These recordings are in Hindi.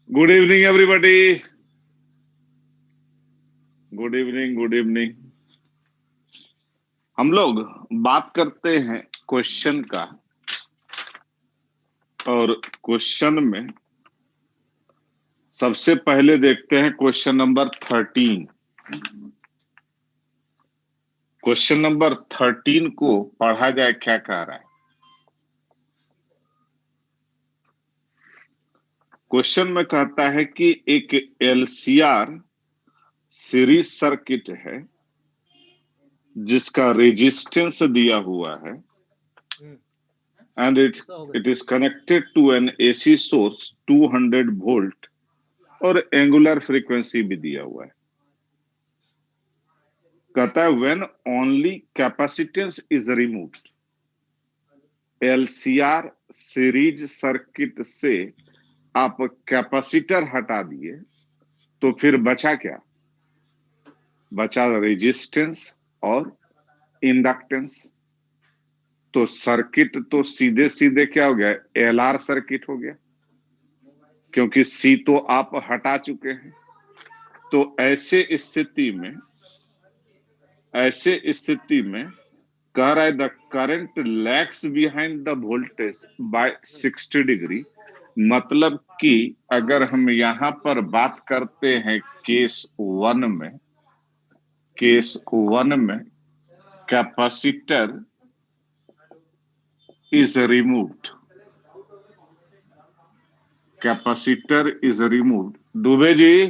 Good evening everybody. Good evening, good evening. हम लोग बात करते हैं क्वेश्चन का, और क्वेश्चन में सबसे पहले देखते हैं क्वेश्चन नंबर 13। क्वेश्चन नंबर 13 को पढ़ा जाए, क्या कह रहा है। क्वेश्चन में कहता है कि एक एलसीआर सीरीज सर्किट है जिसका रेजिस्टेंस दिया हुआ है and it is connected to an AC source 200 volt और एंगुलर फ्रीक्वेंसी भी दिया हुआ है। कहता है when only capacitance is removed, LCR series circuit से आप कैपेसिटर हटा दिए तो फिर बचा क्या? बचा रेजिस्टेंस और इंडक्टेंस। तो सर्किट तो सीधे सीधे क्या हो गया? एलआर सर्किट हो गया, क्योंकि सी तो आप हटा चुके हैं। तो ऐसे स्थिति में कह रहा है the current lags behind the voltage by 60 degree. मतलब कि अगर हम यहां पर बात करते हैं केस वन में capacitor is removed. Capacitor is removed. Dubey ji,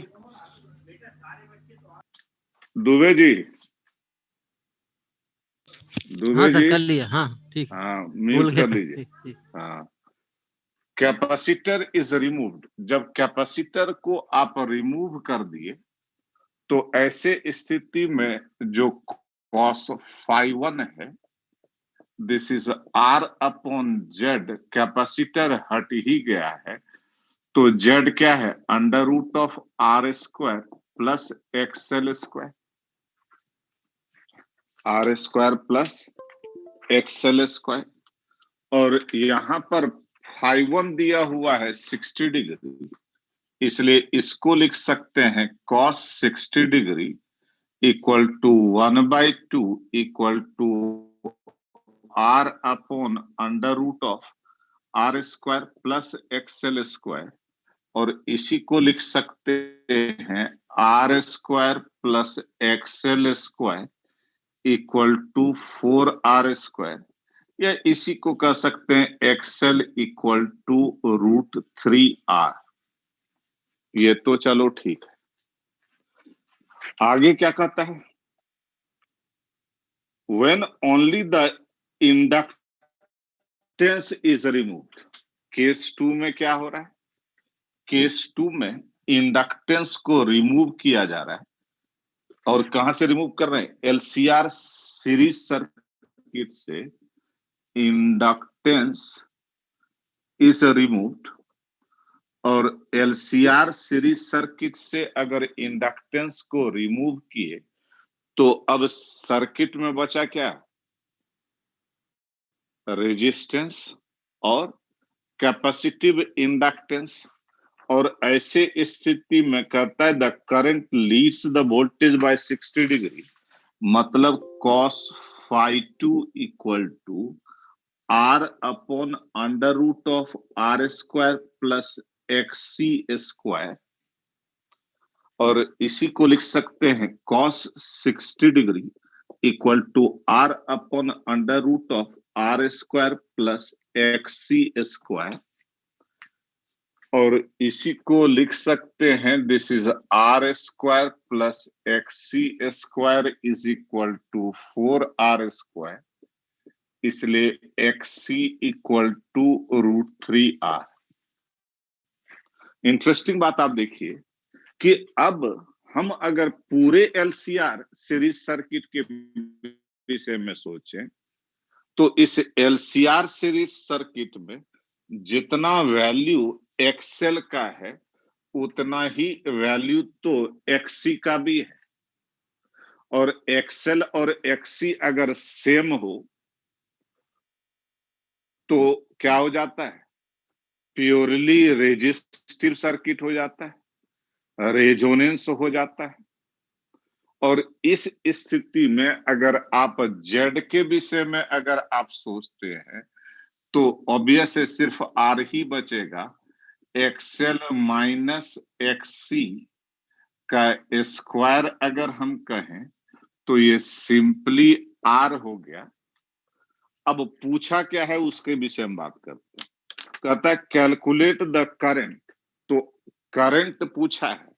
Dubey ji, हाँ दुबे सर, जी। कर लिया। हाँ ठीक है, हाँ, भूल म्यूट गया कर था। लीजिए। ठीक ठीक। हाँ, कैपेसिटर इज रिमूव्ड। जब कैपेसिटर को आप रिमूव कर दिए तो ऐसे स्थिति में जो कॉस फाई वन है, this is R upon Z. Capacitor हट ही गया है तो जेड क्या है? Under root of R square plus XL square. R square plus XL square. और यहां पर फाइव वन दिया हुआ है 60 डिग्री, इसलिए इसको लिख सकते हैं cos 60 degree equal to 1/2 equal to R upon under root of R square plus XL square. और इसी को लिख सकते हैं R square plus XL square equal to 4r square, या इसी को कह सकते हैं एक्सएल इक्वल टू √3r। ये तो चलो ठीक है। आगे क्या कहता है? When only the inductance is removed. Case two में क्या हो रहा है? केस टू में इंडक्टेंस को रिमूव किया जा रहा है। और कहां से रिमूव कर रहे हैं? एलसीआर सीरीज सर्किट से इंडक्टेंस इज रिमूव्ड। और एलसीआर सीरीज सर्किट से अगर इंडक्टेंस को रिमूव किए तो अब सर्किट में बचा क्या? रेजिस्टेंस और कैपेसिटिव इंडक्टेंस। और ऐसे स्थिति में कहता है the current leads the voltage by 60 degree. मतलब cos phi two equal to R upon under root of R square plus XC square. और इसी को लिख सकते हैं cos 60 degree equal to R upon under root of R square plus XC square. और इसी को लिख सकते हैं this is R square plus XC square is equal to 4r square. इसलिए XC equal to √3r। Interesting बात आप देखिए कि अब हम अगर पूरे एलसीआर सीरीज सर्किट के विषय में सोचें तो इस एलसीआर सीरीज सर्किट में जितना वैल्यू एक्सएल का है उतना ही वैल्यू तो एक्सी का भी है। और एक्सएल और एक्सी अगर सेम हो तो क्या हो जाता है? प्योरली रेजिस्टिव सर्किट हो जाता है, रेजोनेंस हो जाता है। और इस स्थिति में अगर आप जेड के विषय में अगर आप सोचते हैं तो ऑब्वियस है सिर्फ आर ही बचेगा। एक्सएल माइनस एक्ससी का स्क्वायर अगर हम कहें तो ये सिंपली आर हो गया। अब पूछा क्या है उसके विषय में बात करते हैं। कहता है कैलकुलेट द करंट। तो करंट पूछा है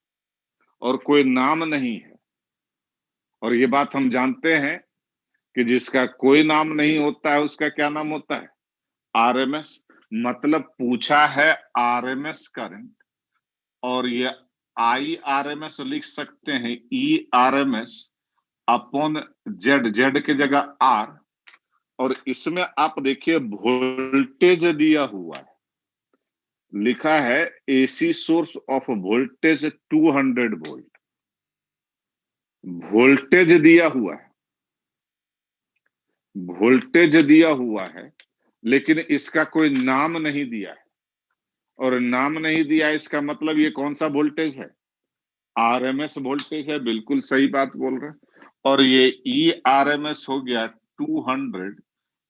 और कोई नाम नहीं है, और ये बात हम जानते हैं कि जिसका कोई नाम नहीं होता है उसका क्या नाम होता है? आरएमएस। मतलब पूछा है आरएमएस करंट, और ये आई आरएमएस लिख सकते हैं ई आरएमएस अपॉन जेड, जेड की जगह आर। और इसमें आप देखिए वोल्टेज दिया हुआ है, लिखा है AC source of voltage 200 volt. Voltage दिया हुआ है, वोल्टेज दिया हुआ है, लेकिन इसका कोई नाम नहीं दिया है। और नाम नहीं दिया इसका मतलब ये कौन सा वोल्टेज है? आरएमएस वोल्टेज है। बिल्कुल सही बात बोल रहे हैं। और ये ई आरएमएस हो गया 200,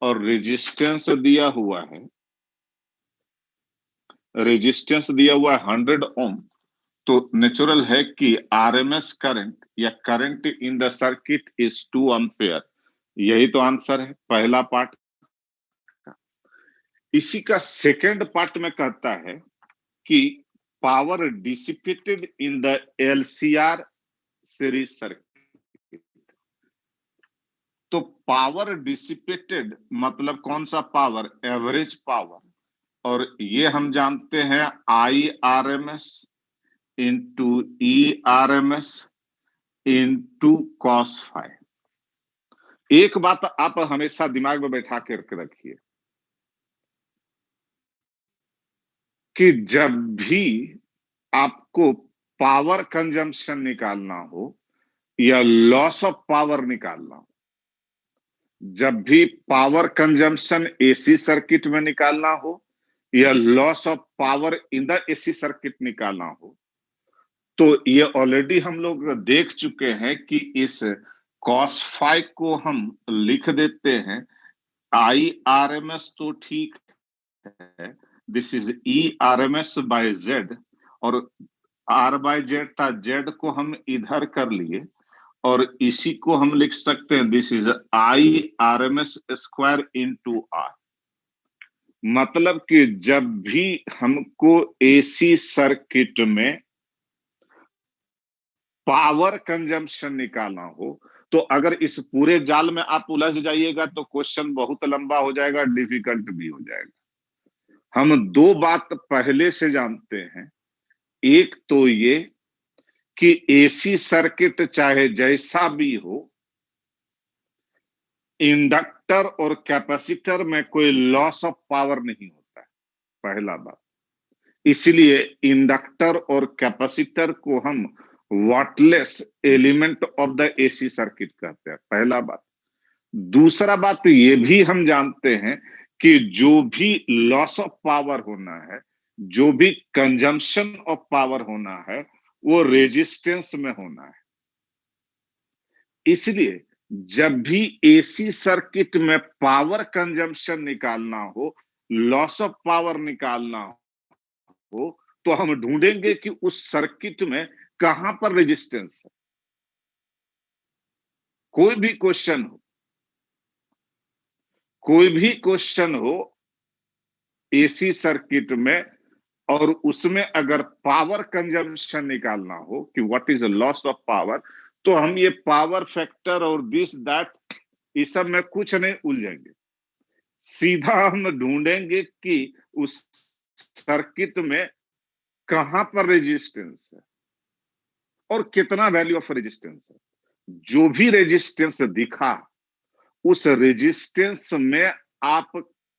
और रेजिस्टेंस दिया हुआ है, रेजिस्टेंस दिया हुआ है 100 ओम। तो नेचुरल है कि आरएमएस करंट या current in the circuit is 2 ampere. यही तो आंसर है पहला पार्ट का। इसी का सेकंड पार्ट में कहता है कि power dissipated in the LCR series circuit. तो पावर डिसिपेटेड मतलब कौन सा पावर? Average power. और ये हम जानते हैं I R M S into E R M S into cos five. एक बात आप हमेशा दिमाग में बैठा कर रखिए कि जब भी आपको पावर कंजम्पशन निकालना हो या लॉस ऑफ पावर निकालना हो, जब भी पावर कंजम्पशन एसी सर्किट में निकालना हो या loss of power in the AC circuit निकालना हो, तो ये ऑलरेडी हम लोग देख चुके हैं कि इस कॉस फाइव को हम लिख देते हैं आई आर एम एस तो ठीक है, this is E R M S by Z. और आर बाय जेड था, जेड को हम इधर कर लिए और इसी को हम लिख सकते हैं this is I R M S square into R. मतलब कि जब भी हमको एसी सर्किट में पावर कंजम्पशन निकालना हो, तो अगर इस पूरे जाल में आप उलझ जाइएगा तो क्वेश्चन बहुत लंबा हो जाएगा, डिफिकल्ट भी हो जाएगा। हम दो बात पहले से जानते हैं। एक तो ये कि एसी सर्किट चाहे जैसा भी हो, इंडक्टर और कैपेसिटर में कोई लॉस ऑफ पावर नहीं होता है, पहला बात। इसलिए इंडक्टर और कैपेसिटर को हम wattless element of the AC circuit कहते हैं, पहला बात। दूसरा बात ये भी हम जानते हैं कि जो भी लॉस ऑफ पावर होना है, जो भी कंजम्पशन ऑफ पावर होना है, वो रेजिस्टेंस में होना है। इसलिए जब भी एसी सर्किट में पावर कंजम्पशन निकालना हो, लॉस ऑफ पावर निकालना हो, तो हम ढूंढेंगे कि उस सर्किट में कहां पर रेजिस्टेंस है। कोई भी क्वेश्चन हो, कोई भी क्वेश्चन हो एसी सर्किट में, और उसमें अगर पावर कंजम्पशन निकालना हो कि what is the loss of power, तो हम ये पावर फैक्टर और दिस दैट इस सब में कुछ नहीं उलझेंगे। सीधा हम ढूंढेंगे कि उस सर्किट में कहां पर रेजिस्टेंस है और कितना वैल्यू ऑफ रेजिस्टेंस है। जो भी रेजिस्टेंस दिखा, उस रेजिस्टेंस में आप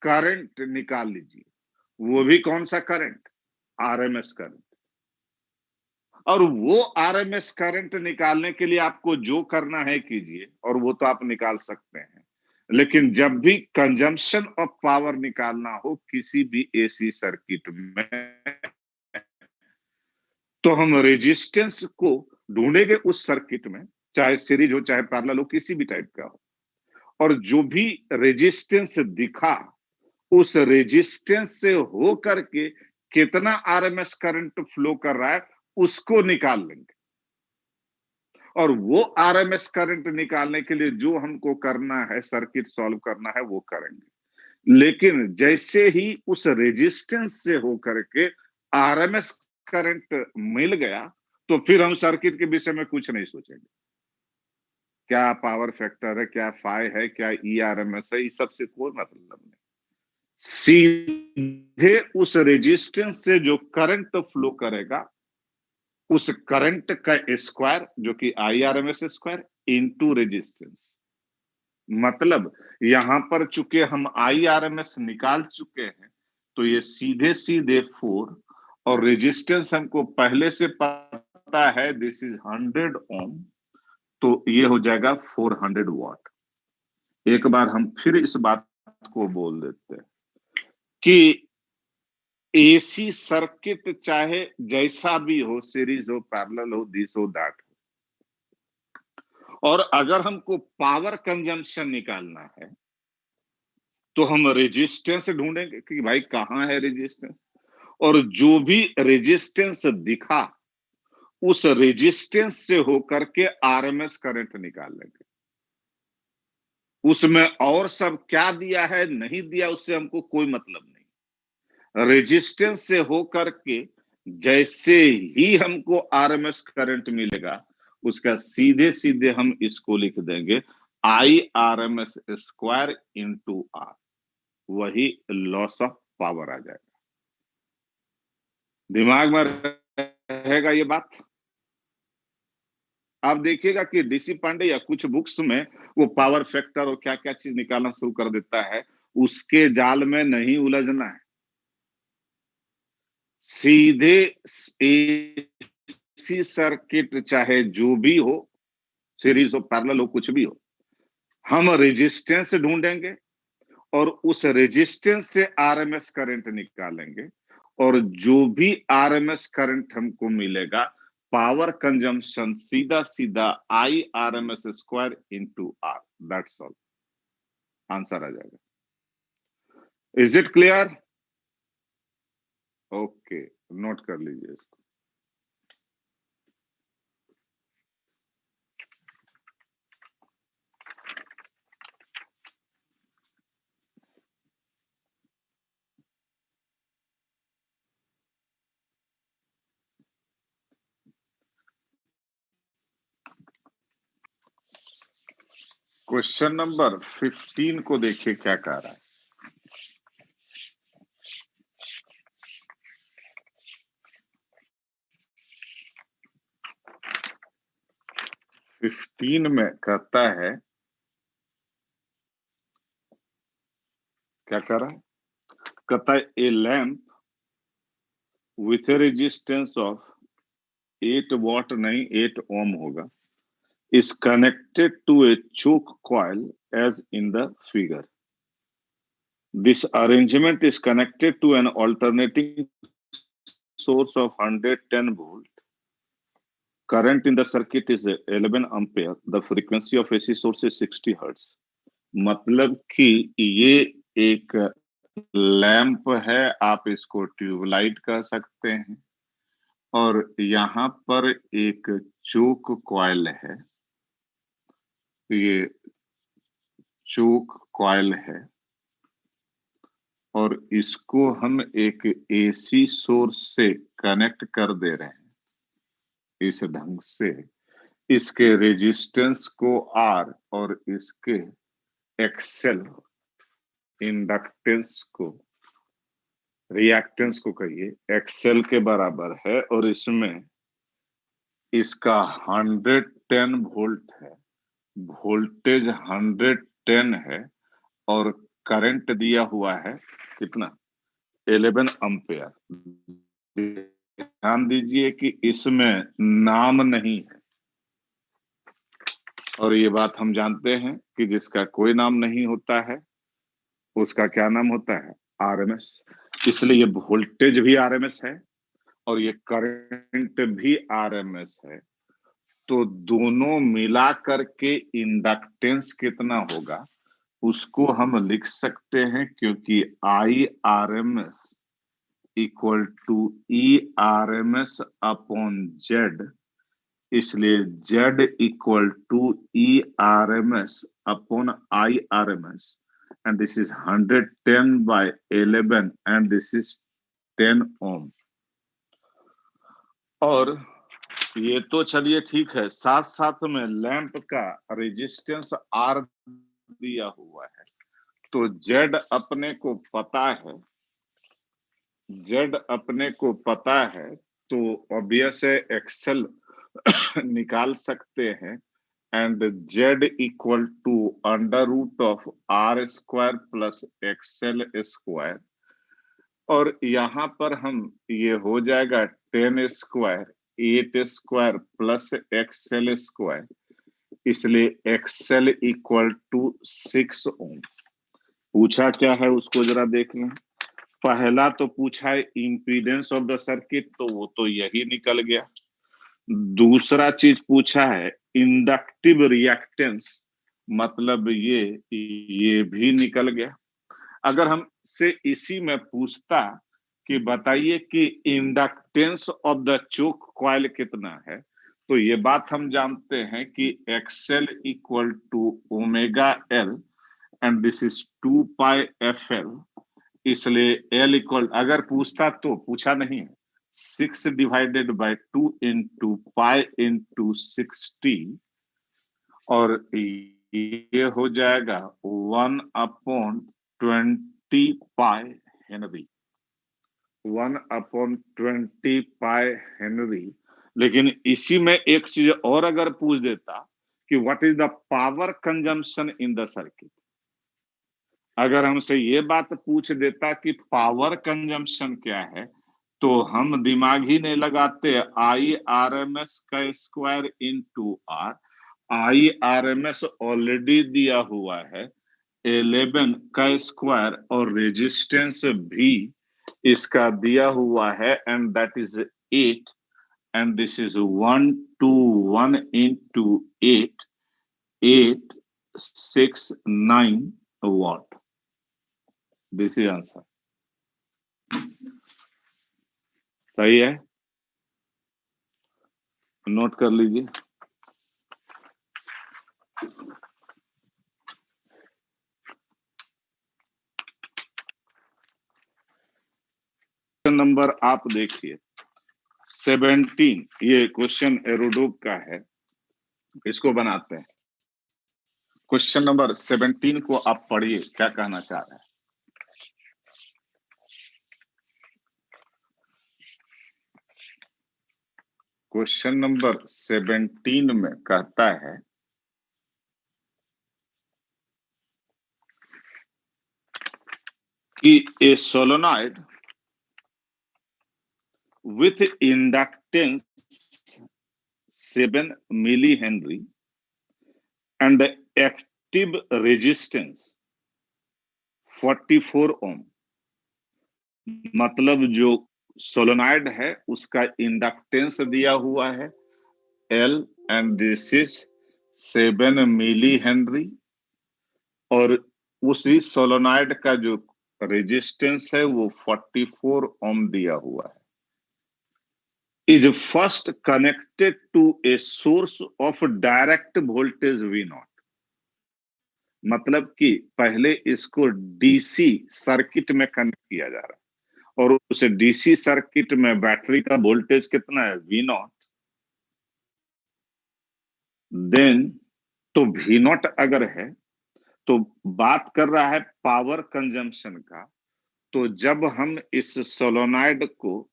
करंट निकाल लीजिए। वो भी कौन सा करंट? RMS current. और वो आरएमएस करंट निकालने के लिए आपको जो करना है कीजिए, और वो तो आप निकाल सकते हैं। लेकिन जब भी कंजम्पशन ऑफ पावर निकालना हो किसी भी एसी सर्किट में, तो हम रेजिस्टेंस को ढूंढेंगे उस सर्किट में, चाहे सीरीज हो चाहे पैरेलल हो, किसी भी टाइप का हो, और जो भी रेजिस्टेंस दिखा उस रेजिस्टेंस से हो करके कितना आरएमएस करंट फ्लो कर रहा है उसको निकाल लेंगे। और वो आरएमएस करंट निकालने के लिए जो हमको करना है, सर्किट सॉल्व करना है, वो करेंगे। लेकिन जैसे ही उस रेजिस्टेंस से होकर के आरएमएस करंट मिल गया, तो फिर हम सर्किट के विषय में कुछ नहीं सोचेंगे। क्या पावर फैक्टर है, क्या फाई है, क्या ईआरएमएस है, इस सब से कोई मतलब नहीं। सीधे उस रेजिस्टेंस से जो करंट फ्लो करेगा, उस करंट का स्क्वायर, जो कि आईआरएमएस स्क्वायर इनटू रेजिस्टेंस। मतलब यहां पर चूंकि हम आईआरएमएस निकाल चुके हैं, तो ये सीधे सीधे 4, और रेजिस्टेंस हमको पहले से पता है दिस इज 100 ओम, तो ये हो जाएगा 400 वाट। एक बार हम फिर इस बात को बोल देते हैं कि एसी सर्किट चाहे जैसा भी हो, सीरीज हो, पैरेलल हो, दिस हो, दैट हो, और अगर हमको पावर कंजम्पशन निकालना है तो हम रेजिस्टेंस ढूंढेंगे कि भाई कहां है रेजिस्टेंस, और जो भी रेजिस्टेंस दिखा उस रेजिस्टेंस से होकर के आरएमएस करंट निकाल लेंगे। उसमें और सब क्या दिया है नहीं दिया उससे हमको कोई मतलब नहीं। रेजिस्टेंस से होकर के जैसे ही हमको आरएमएस करंट मिलेगा, उसका सीधे सीधे हम इसको लिख देंगे I R M S square into R, वही लॉस ऑफ पावर आ जाएगा। दिमाग में रहेगा ये बात। आप देखिएगा कि डीसी पांडे या कुछ बुक्स में वो पावर फैक्टर और क्या क्या चीज निकालना शुरू कर देता है, उसके जाल में नहीं उलझना है। सीधे एसी सर्किट चाहे जो भी हो, सीरीज हो, पैरेलल हो, कुछ भी हो, हम रेजिस्टेंस ढूंढेंगे और उस रेजिस्टेंस से आरएमएस करंट निकालेंगे, और जो भी आरएमएस करंट हमको मिलेगा, पावर कंजम्पशन सीधा सीधा I RMS square into R, that's all, answer आ जाएगा। Is it clear? Okay, note कर लीजिए इसको। क्वेश्चन नंबर 15 को देखिए क्या कह रहा है। 15 में कहता है, क्या कह रहा है, कहता है a lamp with a resistance of 8 watt नहीं 8 ओम होगा, is connected to a choke coil as in the figure. This arrangement is connected to an alternating source of 110 volt. Current in the circuit is 11 ampere. The frequency of AC source is 60 hertz. मतलब कि ये एक लैंप है, आप इसको ट्यूबलाइट कह सकते हैं, और यहाँ पर एक चोक कॉइल है, ये चोक कॉइल है, और इसको हम एक एसी सोर्स से कनेक्ट कर दे रहे हैं इस ढंग से। इसके रेजिस्टेंस को आर और इसके एक्सेल इंडक्टेंस को, रिएक्टेंस को कहिए, एक्सेल के बराबर है, और इसमें इसका 110 वोल्ट है, वोल्टेज 110 है, और करंट दिया हुआ है कितना, 11 अम्पेयर। ध्यान दीजिए कि इसमें नाम नहीं है, और ये बात हम जानते हैं कि जिसका कोई नाम नहीं होता है उसका क्या नाम होता है? आरएमएस। इसलिए ये वोल्टेज भी आरएमएस है और ये करंट भी आरएमएस है। तो दोनों मिला करके इंडक्टेंस कितना होगा उसको हम लिख सकते हैं, क्योंकि I R M S equal to E R M S upon Z, इसलिए Z equal to E R M S upon I R M S, and this is 110 by 11 and this is 10 ohm. और ये तो चलिए ठीक है, साथ साथ में लैंप का रेजिस्टेंस आर दिया हुआ है, तो जेड अपने को पता है, जेड अपने को पता है, तो ऑब्वियस है एक्सेल निकाल सकते हैं, and Z equal to under root of R square plus XL square, और यहाँ पर हम ये हो जाएगा 10 square 8 square plus XL square, इसलिए एक्सेल इक्वल टू 6 ओम। पूछा क्या है उसको जरा देख लें। पहला तो पूछा है इम्पीडेंस ऑफ द सर्किट, तो वो तो यही निकल गया। दूसरा चीज पूछा है इंडक्टिव रिएक्टेंस, मतलब ये भी निकल गया। अगर हम से इसी में पूछता कि बताइए कि inductance of the choke coil कितना है, तो ये बात हम जानते हैं कि XL equal to omega L and this is 2 pi F L, इसलिए एल इक्वल, अगर पूछता तो पूछा नहीं है, 6 divided by 2 into pi into 60, और ये हो जाएगा 1 upon 20 pi henry, 1 upon 20 pi henry. लेकिन इसी में एक चीज और अगर पूछ देता कि what is the power consumption in the circuit, अगर हमसे ये बात पूछ देता कि पावर कंजम्पशन क्या है, तो हम दिमाग ही नहीं लगाते, आई आर एम एस का square into R, I R M S already दिया हुआ है 11 का स्क्वायर, और रेजिस्टेंस भी इसका दिया हुआ है, and that is 8, and this is 1 to 1 into 8, 869 watt। This is answer. सही है, नोट कर लीजिए। क्वेश्चन नंबर आप देखिए 17, ये क्वेश्चन एरोडोब का है, इसको बनाते हैं। क्वेश्चन नंबर 17 को आप पढ़िए, क्या कहना चाह रहे हैं। क्वेश्चन नंबर 17 में कहता है कि a solenoid with inductance 7 milli henry and active resistance 44 ohm, मतलब जो सोलोनॉइड है उसका इंडक्टेंस दिया हुआ है L and this is 7 milli henry, और उसी सोलोनॉइड का जो रेजिस्टेंस है वो 44 ओम दिया हुआ है, is first connected to a source of direct voltage V nought, मतलब कि पहले इसको डीसी सर्किट में कनेक्ट किया जा रहा है, और उस डीसी सर्किट में बैटरी का वोल्टेज कितना है V नॉट, देन तो V नॉट अगर है तो बात कर रहा है पावर कंजम्पशन का, तो जब हम इस सोलोनॉइड को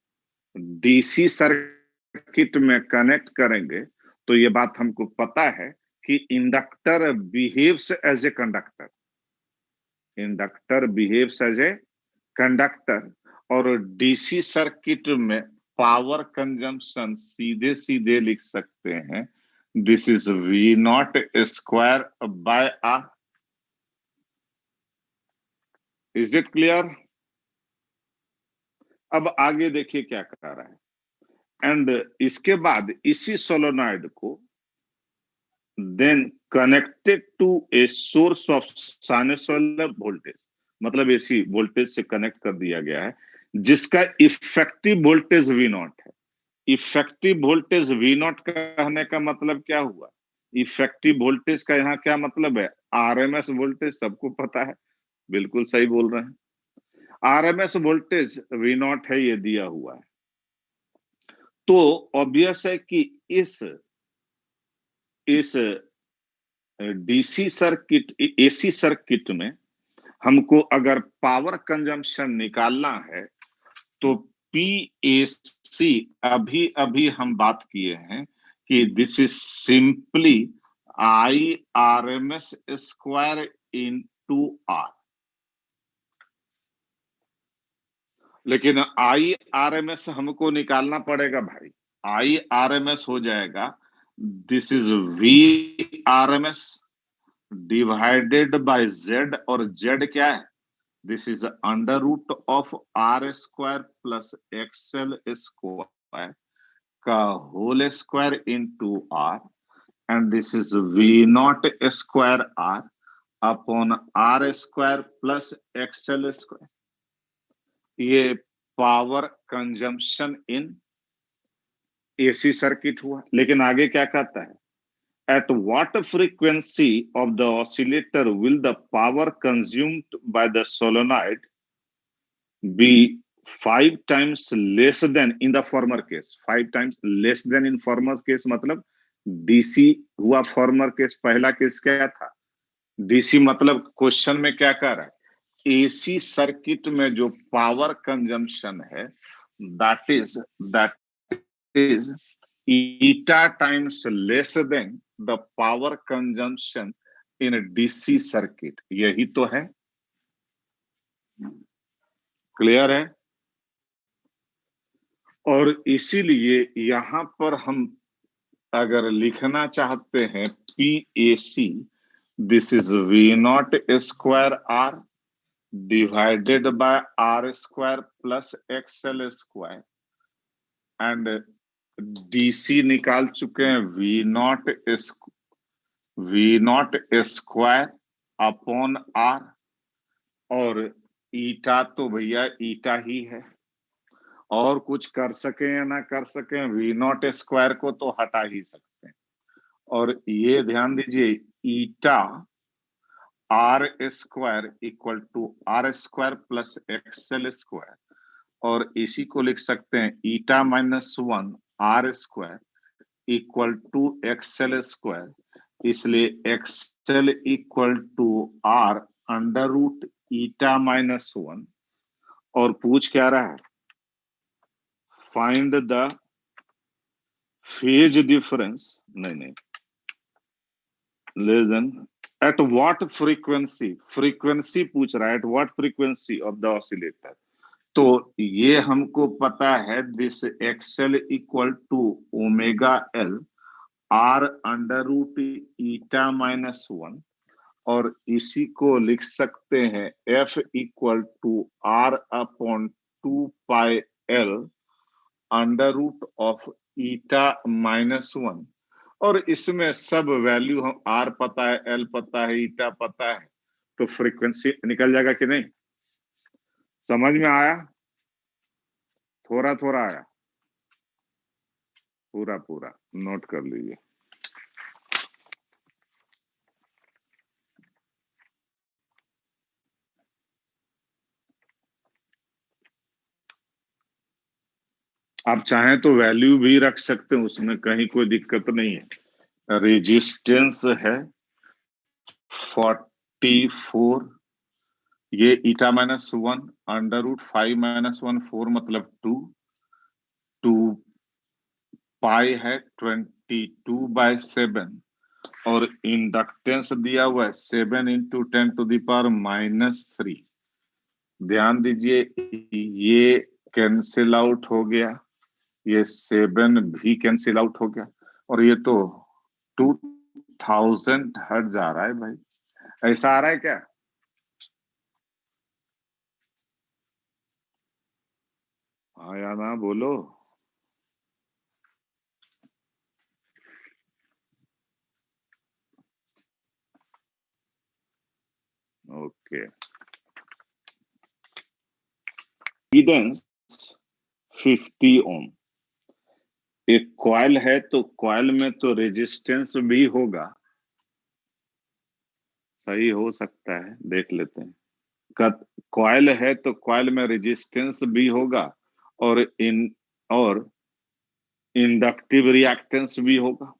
डीसी सर्किट में कनेक्ट करेंगे तो ये बात हमको पता है कि inductor behaves as a conductor, inductor behaves as a conductor, और डीसी सर्किट में पावर कंजम्पशन सीधे सीधे लिख सकते हैं this is V nought square by R. Is it clear? अब आगे देखिए क्या कर रहा है। एंड इसके बाद इसी सोलोनॉइड को then connected to a source of sinusoidal voltage, मतलब एसी वोल्टेज से कनेक्ट कर दिया गया है, जिसका इफेक्टिव वोल्टेज V नॉट है। इफेक्टिव वोल्टेज V नॉट कहने का मतलब क्या हुआ? इफेक्टिव वोल्टेज का यहाँ क्या मतलब है? आरएमएस वोल्टेज, सबको पता है, बिल्कुल सही बोल रहे हैं। आरएमएस वोल्टेज V नॉट है, ये दिया हुआ है। तो ऑब्वियस है कि इस डीसी सर्किट, एसी सर्किट में हमको अगर पावर कंजम्पशन निकालना है तो पीएसी, अभी अभी हम बात किए हैं कि this is simply I R M S square into R. लेकिन आई आर एम एस हमको निकालना पड़ेगा भाई। आई आर एम एस हो जाएगा, this is V R M S divided by Z, और जेड क्या है? This is under root of R square plus XL square का whole square into R, and this is V not square R upon R square plus XL square. ये power consumption in AC circuit हुआ। लेकिन आगे क्या कहता है? At what frequency of the oscillator will the power consumed by the solenoid be 5 times less than in the former case? 5 times less than in former case मतलब डीसी हुआ, फॉर्मर केस पहला केस क्या था? डीसी मतलब क्वेश्चन में क्या कह रहा है? एसी सर्किट में जो पावर कंजम्पशन है that is eta times less than the power consumption in a DC circuit. यही तो है, क्लियर है? और इसीलिए यहां पर हम अगर लिखना चाहते हैं PAC, this is V nought square R divided by R square plus XL square, and DC निकाल चुके हैं V not square upon R, और ईटा तो भैया ईटा ही है, और कुछ कर सके या ना कर सके वी नॉट स्क्वायर को तो हटा ही सकते हैं। और ये ध्यान दीजिए, eta R square equal to R square plus XL square, और इसी को लिख सकते हैं eta -1 R square equal to XL square. इसलिए XL equal to R under root eta -1, और पूछ क्या रहा है? फाइंड द फेज डिफरेंस, नहीं, less than at what frequency, frequency पूछ रहा है, at what frequency of the oscillator. तो ये हमको पता है, this XL equal to omega L R under root eta -1, और इसी को लिख सकते हैं F equal to R upon 2 pi L under root of eta -1। और इसमें सब वैल्यू हम आर पता है, एल पता है, ईटा पता है, तो फ्रीक्वेंसी निकल जाएगा कि नहीं? समझ में आया? थोड़ा थोड़ा आया? पूरा पूरा नोट कर लीजिए। आप चाहें तो वैल्यू भी रख सकते हैं, उसमें कहीं कोई दिक्कत नहीं है। रेजिस्टेंस है 44, ये ईटा -1 अंडर रूट 5 - 1 4 मतलब 2 पाई है 22/7, और इंडक्टेंस दिया हुआ है 7 × 10⁻³ ध्यान दीजिए, ये कैंसिल आउट हो गया, ये 7 भी कैंसिल आउट हो गया, और ये तो 2000 हट जा रहा है भाई, ऐसा आ रहा है क्या? हाँ या ना बोलो। ओके, इम्पीडेंस 50 ओम। एक कॉइल है तो कॉइल में तो रेजिस्टेंस भी होगा, सही हो सकता है, देख लेते हैं। कॉइल है तो कॉइल में रेजिस्टेंस भी होगा, और इन और इंडक्टिव रिएक्टेंस भी होगा,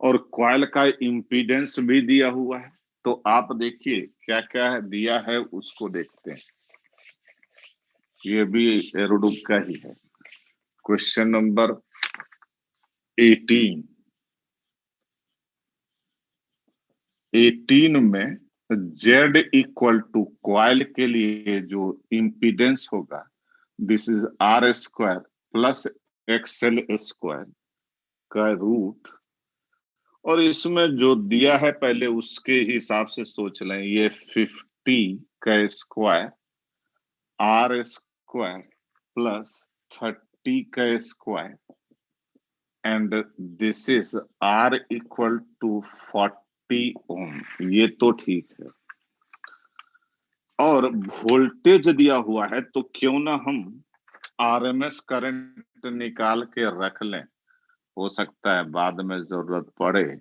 और कॉइल का इम्पीडेंस भी दिया हुआ है। तो आप देखिए क्या क्या है दिया है, उसको देखते हैं। ये भी एरोडुब का ही है। Question number 18। 18 में जेड इक्वल टू कॉइल के लिए जो इम्पीडेंस होगा, this is R square plus XL square का रूट, और इसमें जो दिया है पहले उसके हिसाब से सोच लें। ये 50 का स्क्वायर, आर स्क्वायर प्लस 30 का square, and this is R equal to 40 ohm. ये तो ठीक है। और वोल्टेज दिया हुआ है, तो क्यों ना हम आरएमएस करंट निकाल के रख लें, हो सकता है बाद में जरूरत पड़े।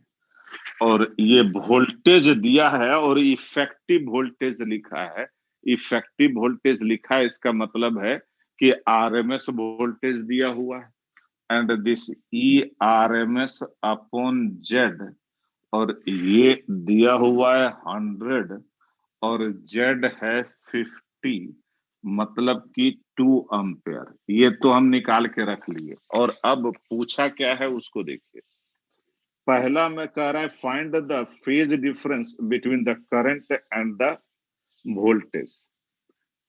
और ये वोल्टेज दिया है और इफेक्टिव वोल्टेज लिखा है। इफेक्टिव वोल्टेज लिखा है, इसका मतलब है कि आरएमएस वोल्टेज दिया हुआ है, and this E RMS upon Z, और ये दिया हुआ है 100, और जेड है 50, मतलब कि 2 एम्पेयर। ये तो हम निकाल के रख लिए। और अब पूछा क्या है उसको देखिए। पहला में कह रहा है find the phase difference between the current and the voltage.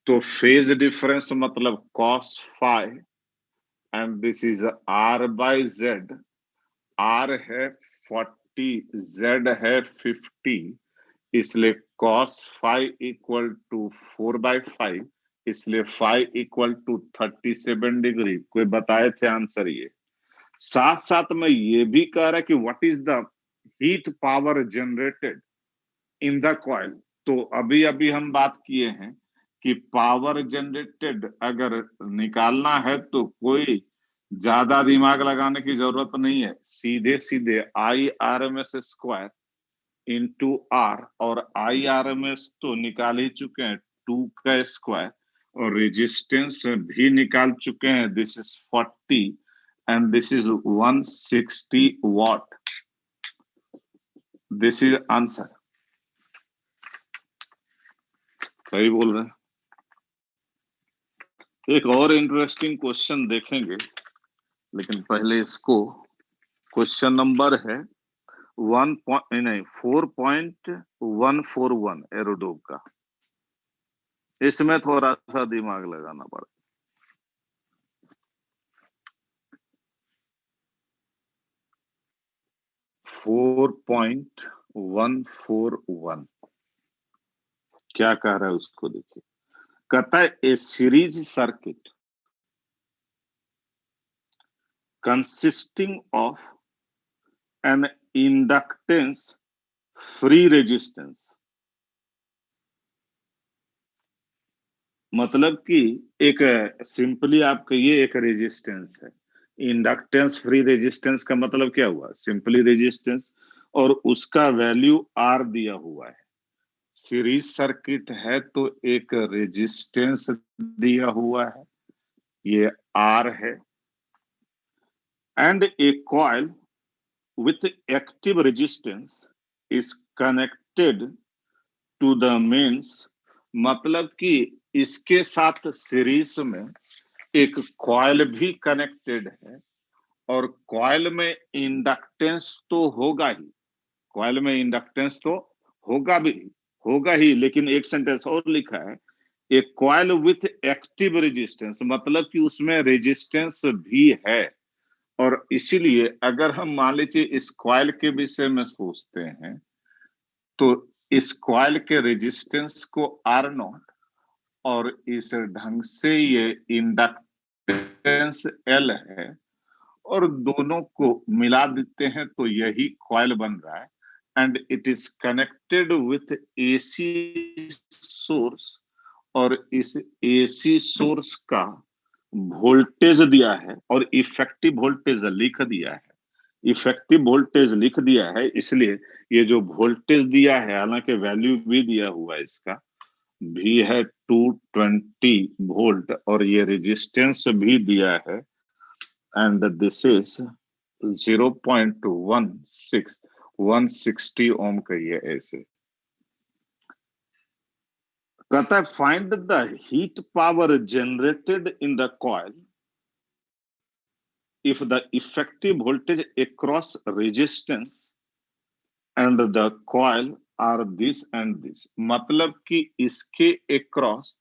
तो फेज डिफरेंस मतलब cos phi, and this is R by Z. R है 40, जेड है 50, इसलिए cos फाई इक्वल टू 4/5, इसलिए फाई इक्वल टू 37 डिग्री। कोई बताए थे आंसर ये। साथ साथ में ये भी कह रहा है कि what is the heat power generated in the coil. तो अभी अभी हम बात किए हैं कि पावर जनरेटेड अगर निकालना है तो कोई ज्यादा दिमाग लगाने की जरूरत नहीं है, सीधे सीधे I R M S square into R, और आई आर एम एस तो निकाल ही चुके हैं 2 का स्क्वायर, और रेजिस्टेंस भी निकाल चुके हैं, this is 40 and this is 160 watt. This is answer. सही बोल रहे हैं। एक और इंटरेस्टिंग क्वेश्चन देखेंगे, लेकिन पहले इसको। क्वेश्चन नंबर है 4.141 एरोडोब का। इसमें थोड़ा सा दिमाग लगाना पड़ा। 4.141 क्या कह रहा है उसको देखिए। कहता है a series circuit consisting of an inductance free resistance, मतलब कि एक सिंपली आप कहिए एक रेजिस्टेंस है। इंडक्टेंस फ्री रेजिस्टेंस का मतलब क्या हुआ? सिंपली रेजिस्टेंस, और उसका वैल्यू आर दिया हुआ है। सीरीज सर्किट है तो एक रेजिस्टेंस दिया हुआ है, ये आर है, and a coil with active resistance is connected to the mains, मतलब कि इसके साथ सीरीज में एक कॉइल भी कनेक्टेड है, और कॉइल में इंडक्टेंस तो होगा ही, कॉइल में इंडक्टेंस तो होगा भी, होगा ही, लेकिन एक सेंटेंस और लिखा है ए कॉइल विथ एक्टिव रेजिस्टेंस, मतलब कि उसमें रेजिस्टेंस भी है। और इसीलिए अगर हम मान लीजिए इस कॉइल के विषय में सोचते हैं तो इस कॉइल के रेजिस्टेंस को आर नॉट और इस ढंग से ये इंडक्टेंस एल है और दोनों को मिला देते हैं तो यही कॉइल बन रहा है and it is connected with AC source और इस एसी सोर्स का वोल्टेज दिया है और इफेक्टिव वोल्टेज लिख दिया है। इफेक्टिव वोल्टेज लिख दिया है इसलिए ये जो वोल्टेज दिया है हालांकि वैल्यू भी दिया हुआ है इसका भी है 220 वोल्ट और ये रेजिस्टेंस भी दिया है एंड दिस इज 0.16 160 ओम का ये ऐसे कहता है find the heat power generated in the coil if the effective voltage across resistance and the coil are this and this मतलब कि इसके across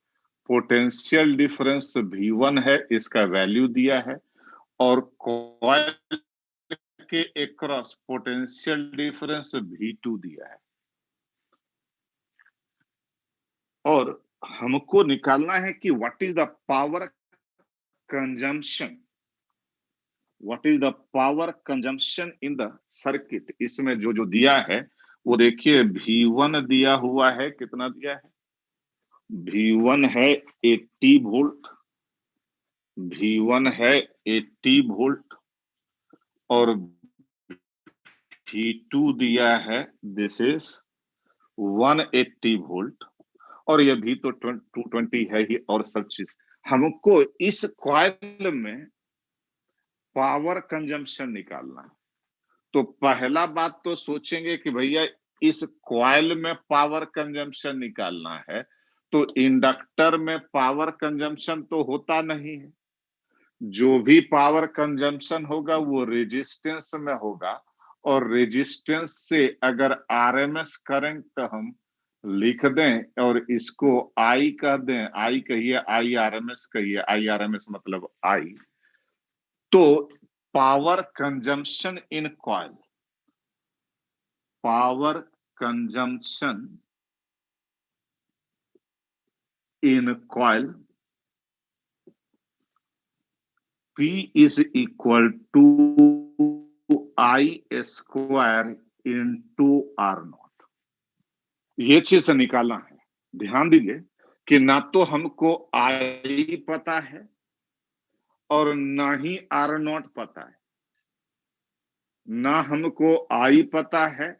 पोटेंशियल डिफरेंस V1 है इसका वैल्यू दिया है और कॉइल के across पोटेंशियल डिफरेंस V2 दिया है और हमको निकालना है कि what is the power consumption what is the power consumption in the circuit. इसमें जो जो दिया है वो देखिए V1 दिया हुआ है कितना दिया है V1 है 80 वोल्ट V1 है 80 वोल्ट और V2 दिया है दिस इज 180 वोल्ट और ये भी तो 220 है ही और सब चीज हमको इस कॉइल में पावर कंजम्पशन निकालना है। तो पहला बात तो सोचेंगे कि भैया इस कॉइल में पावर कंजम्पशन निकालना है तो इंडक्टर में पावर कंजम्पशन तो होता नहीं है जो भी पावर कंजम्पशन होगा वो रेजिस्टेंस में होगा और रेजिस्टेंस से अगर आरएमएस करंट हम लिख दें और इसको आई कह दें आई कहिए आई आरएमएस कहिए आई आरएमएस मतलब आई तो power consumption in coil power consumption in coil P is equal to I square into R not. ये चीज निकालना है। ध्यान दीजिए कि ना तो हमको I पता है और ना ही R नॉट पता है ना हमको I पता है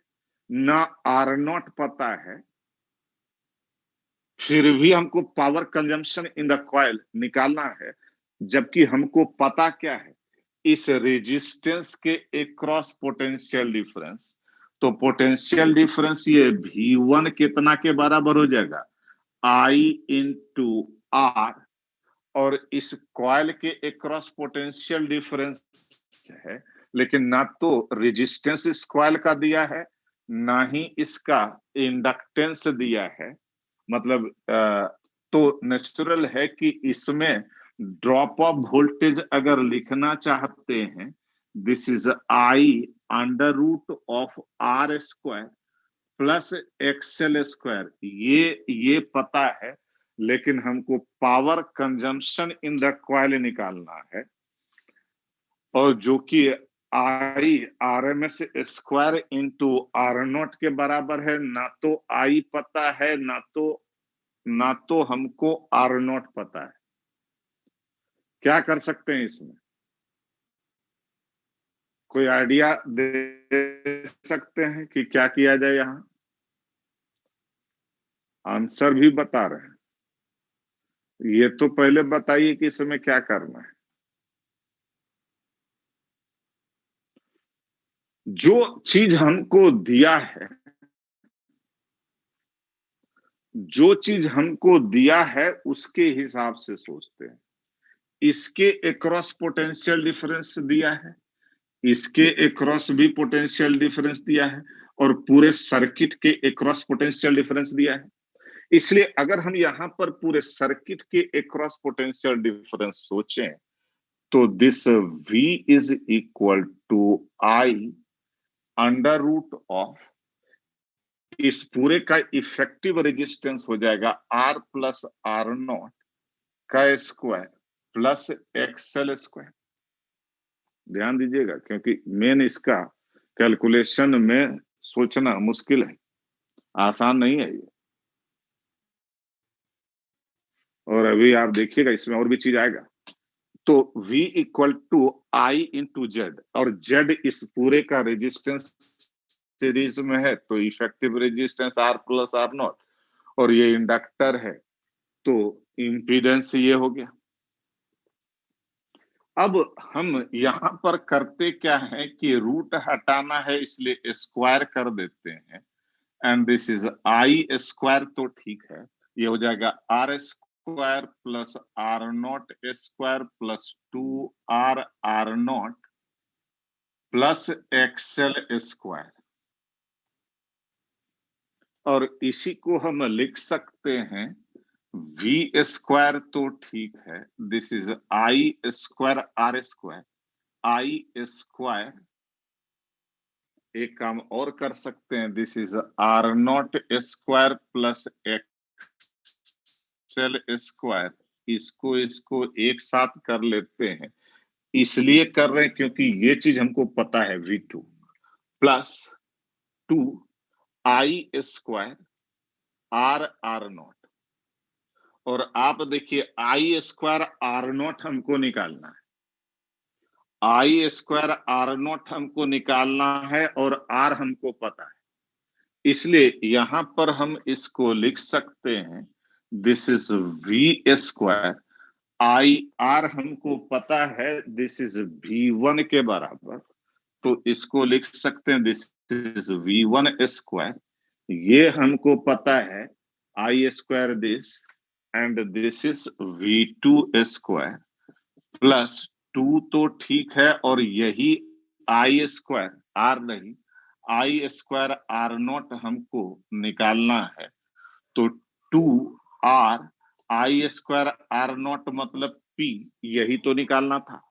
ना R नॉट पता है फिर भी हमको power consumption in the coil निकालना है जबकि हमको पता क्या है इस रेजिस्टेंस के अक्रॉस पोटेंशियल डिफरेंस तो पोटेंशियल डिफरेंस ये V1 कितना के बराबर हो जाएगा I इंटू R और इस कॉइल के अक्रॉस पोटेंशियल डिफरेंस है लेकिन ना तो रेजिस्टेंस इस कॉइल का दिया है ना ही इसका इंडक्टेंस दिया है मतलब तो नेचुरल है कि इसमें ड्रॉप ऑफ वोल्टेज अगर लिखना चाहते हैं this is I under root of R square plus XL square ये पता है लेकिन हमको power consumption in the coil निकालना है और जो कि I RMS square into R not के बराबर है ना तो आई पता है ना तो हमको आर नॉट पता है। क्या कर सकते हैं इसमें कोई आइडिया दे सकते हैं कि क्या किया जाए यहां आंसर भी बता रहे हैं ये तो पहले बताइए कि इसमें क्या करना है। जो चीज हमको दिया है जो चीज हमको दिया है उसके हिसाब से सोचते हैं इसके अक्रॉस पोटेंशियल डिफरेंस दिया है इसके अक्रॉस भी पोटेंशियल डिफरेंस दिया है और पूरे सर्किट के अक्रॉस पोटेंशियल डिफरेंस दिया है इसलिए अगर हम यहां पर पूरे सर्किट के अक्रॉस पोटेंशियल डिफरेंस सोचें तो this V is equal to I under root of, इस पूरे का इफेक्टिव रेजिस्टेंस हो जाएगा R प्लस आर नॉट का स्क्वायर प्लस एक्सएल स्क्वायर। ध्यान दीजिएगा, क्योंकि मेन इसका कैलकुलेशन में सोचना मुश्किल है, आसान नहीं है ये। और अभी आप देखिएगा इसमें और भी चीज आएगा। तो V equal to I into Z, और जेड इस पूरे का रेजिस्टेंस सीरीज में है, तो effective resistance R plus R nought, और ये इंडक्टर है, तो इम्पीडेंस ये हो गया। अब हम यहां पर करते क्या है कि रूट हटाना है, इसलिए स्क्वायर कर देते हैं, and this is I square, तो ठीक है, ये हो जाएगा R square plus R nought square plus 2R R nought plus XL square. और इसी को हम लिख सकते हैं V स्क्वायर, तो ठीक है, this is I square R square, I square, एक काम और कर सकते हैं, this is R nought square plus XL square, इसको इसको एक साथ कर लेते हैं, इसलिए कर रहे हैं क्योंकि ये चीज हमको पता है, V2 plus 2I square R R nought, और आप देखिए आई स्क्वायर आर नॉट हमको निकालना है, आई स्क्वायर आर नॉट हमको निकालना है, और आर हमको पता है, इसलिए यहां पर हम इसको लिख सकते हैं, this is V square, I R हमको पता है, दिस इज V1 के बराबर, तो इसको लिख सकते हैं, दिस इज V1 स्क्वायर, ये हमको पता है I square this, and this is V2 square plus 2, तो ठीक है, और यही आई स्क्वायर, आर नहीं, आई स्क्वायर आर नॉट हमको निकालना है, तो 2R I square R nought मतलब P, यही तो निकालना था,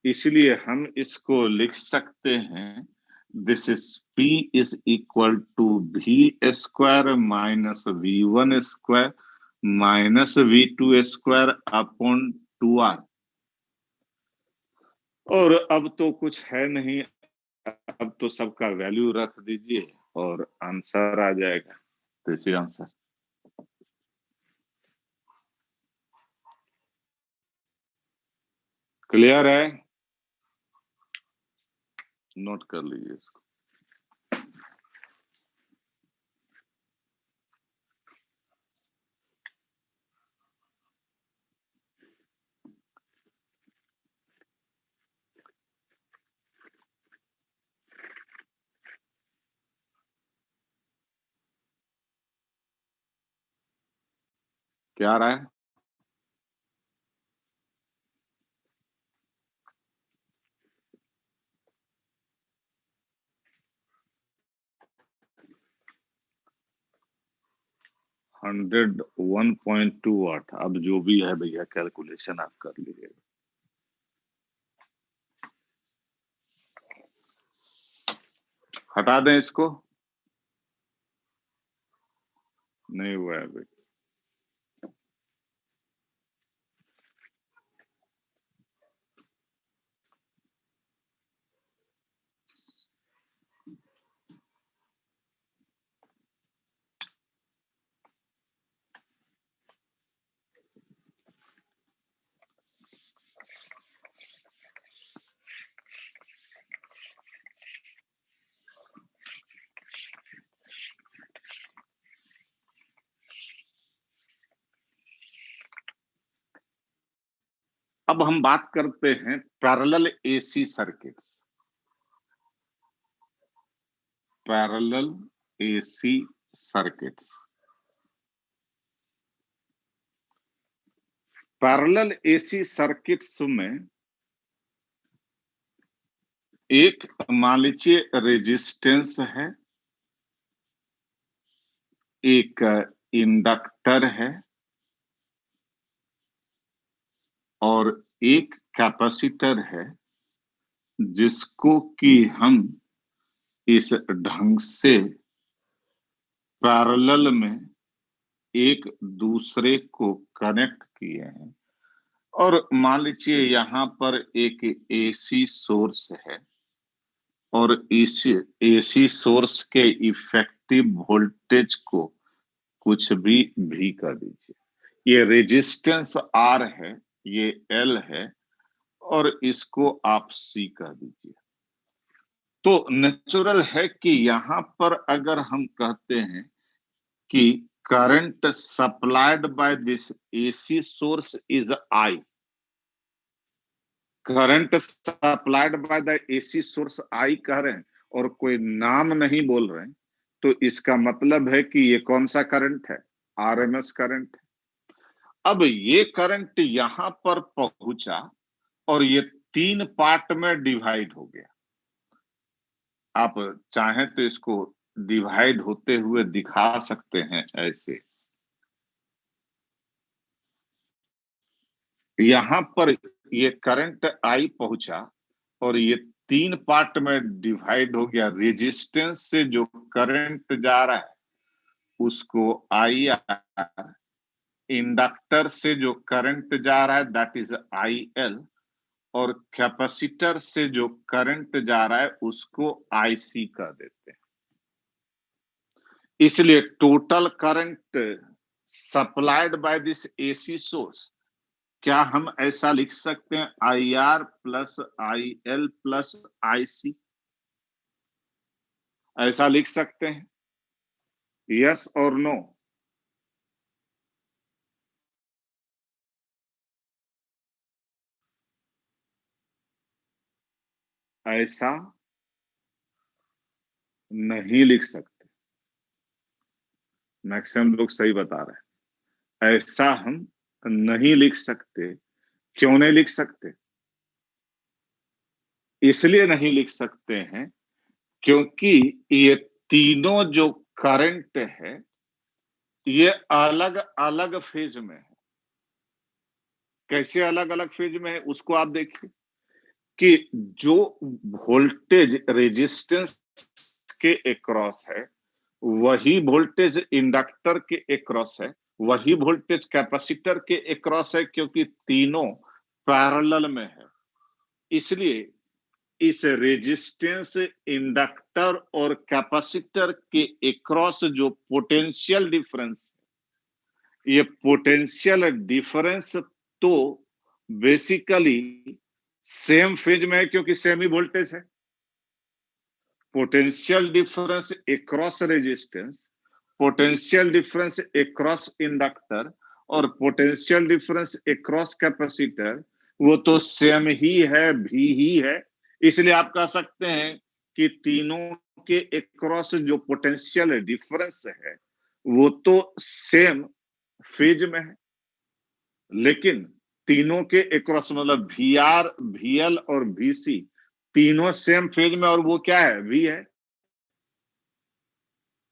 इसलिए हम इसको लिख सकते हैं, this is P is equal to V square minus V1 square minus V2 square upon 2R। और अब तो कुछ है नहीं, अब तो सबका वैल्यू रख दीजिए और आंसर आ जाएगा, तो इसी आंसर। क्लियर है, नोट कर लीजिए इसको। क्या आ रहा है? हंड्रेड 1.2 वाट, अब जो भी है भैया कैलकुलेशन आप कर लीजिएगा। हटा दें इसको, नहीं हुआ है अभी। अब हम बात करते हैं parallel AC circuits, parallel AC circuits. Parallel AC circuits में एक मान लीजिए रेजिस्टेंस है, एक इंडक्टर है, और एक कैपेसिटर है जिसको कि हम इस ढंग से पैरेलल में एक दूसरे को कनेक्ट किए हैं, और मान लीजिए यहाँ पर एक एसी सोर्स है और इस एसी सोर्स के इफेक्टिव वोल्टेज को कुछ भी कर दीजिए। ये रेजिस्टेंस आर है, ये एल है, और इसको आप सी कर दीजिए। तो नेचुरल है कि यहां पर अगर हम कहते हैं कि current supplied by this AC source is I, current supplied by the AC source I कह रहे हैं और कोई नाम नहीं बोल रहे हैं, तो इसका मतलब है कि ये कौन सा करंट है? आरएमएस करंट है। अब ये करंट यहां पर पहुंचा और ये 3 पार्ट में डिवाइड हो गया। आप चाहें तो इसको डिवाइड होते हुए दिखा सकते हैं ऐसे। यहां पर ये करंट आई पहुंचा और ये 3 पार्ट में डिवाइड हो गया। रेजिस्टेंस से जो करंट जा रहा है उसको आई आर, इंडक्टर से जो करंट जा रहा है दैट इज आई एल, और कैपेसिटर से जो करंट जा रहा है उसको आईसी कर देते हैं। इसलिए total current supplied by this AC source, क्या हम ऐसा लिख सकते हैं I R plus I L plus I C? ऐसा लिख सकते हैं? यस और नो? ऐसा नहीं लिख सकते। मैक्सिमम लोग सही बता रहे हैं, ऐसा हम नहीं लिख सकते। क्यों नहीं लिख सकते? इसलिए नहीं लिख सकते हैं क्योंकि ये तीनों जो करंट है ये अलग अलग फेज में है। कैसे अलग अलग फेज में है उसको आप देखिए कि जो वोल्टेज रेजिस्टेंस के अक्रॉस है वही वोल्टेज इंडक्टर के अक्रॉस है, वही वोल्टेज कैपेसिटर के अक्रॉस है, क्योंकि तीनों पैरेलल में है। इसलिए इस रेजिस्टेंस, इंडक्टर और कैपेसिटर के अक्रॉस जो पोटेंशियल डिफरेंस, ये पोटेंशियल डिफरेंस तो बेसिकली सेम फेज में है क्योंकि सेम ही वोल्टेज है। Potential difference across resistance, potential difference across inductor और पोटेंशियल डिफरेंस अक्रॉस कैपेसिटर, वो तो सेम ही है, भी ही है। इसलिए आप कह सकते हैं कि तीनों के अक्रॉस जो पोटेंशियल डिफरेंस है वो तो सेम फेज में है। लेकिन तीनों के अक्रॉस मतलब वी आर, वी एल और वी सी तीनों सेम फेज में, और वो क्या है? वी है,